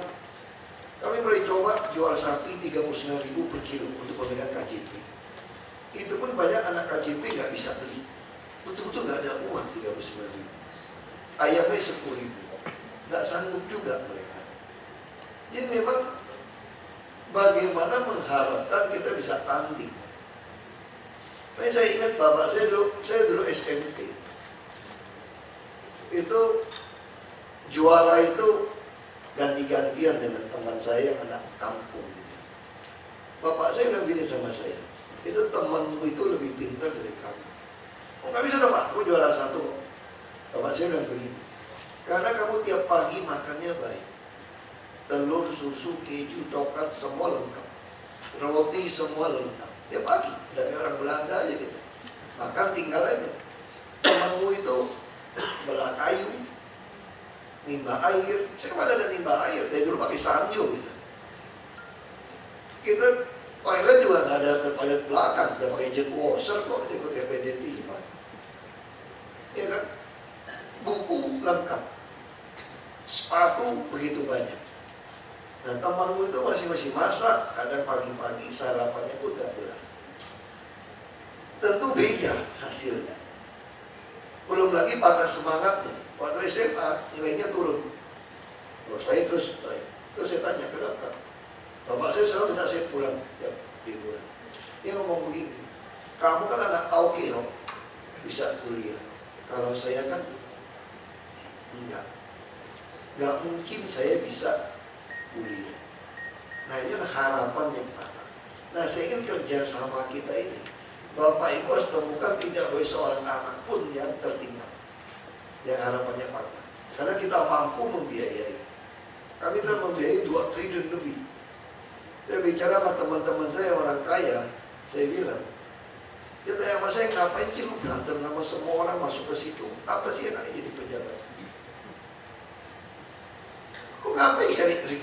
Kami mulai coba jual sapi 39.000 per kilo untuk pemegang KJP. Itu pun banyak anak KJP nggak bisa beli. Betul-betul nggak ada uang 39.000. Ayamnya 10.000. Nggak sanggup juga mereka. Jadi memang bagaimana mengharapkan kita bisa tanding. Nah, saya ingat bapak saya dulu SMP. Itu juara itu ganti-gantian dengan teman saya yang anak kampung. Gitu. Bapak saya bilang gini sama saya, itu temanmu itu lebih pintar dari kamu. Oh nggak bisa dong Pak, aku juara 1. Bapak saya bilang begini, karena kamu tiap pagi makannya baik. Telur, susu, keju, coklat, semua lengkap. Roti semua lengkap. Tiap pagi, udah kayak orang Belanda aja gitu. Makan tinggal aja. Temanmu itu belah kayu, nimba air. Saya kemana ada nimba air, dari dulu pakai sanyo gitu. Kita toilet juga nggak ada ke toilet belakang, udah pakai jet washer kok, ikut RPD 5. Ya kan? Buku lengkap, sepatu begitu banyak. Dan temanmu itu masih masak, kadang pagi-pagi sarapannya pun gak jelas. Tentu beda hasilnya. Belum lagi patah semangatnya. Waktu SMA nilainya turun. Terus saya terus saya tanya kenapa? Bapak saya selalu minta saya pulang tiap liburan. Dia ngomong begini, kamu kan anak Taukeho, bisa kuliah. Kalau saya kan enggak. Nggak mungkin saya bisa kuliah. Nah ini adalah harapan yang patah. Nah saya ingin kerja sama kita ini, Bapak Ibu harus temukan tidak boleh seorang anak pun yang tertinggal, yang harapannya patah. Karena kita mampu membiayai. Kami telah membiayai 2 triliun lebih. Saya bicara sama teman-teman saya orang kaya, saya bilang, dia tanya sama saya, ngapain sih lu berantem sama semua orang masuk ke situ? Apa sih enaknya jadi pejabat? Kok ngapain cari ribut?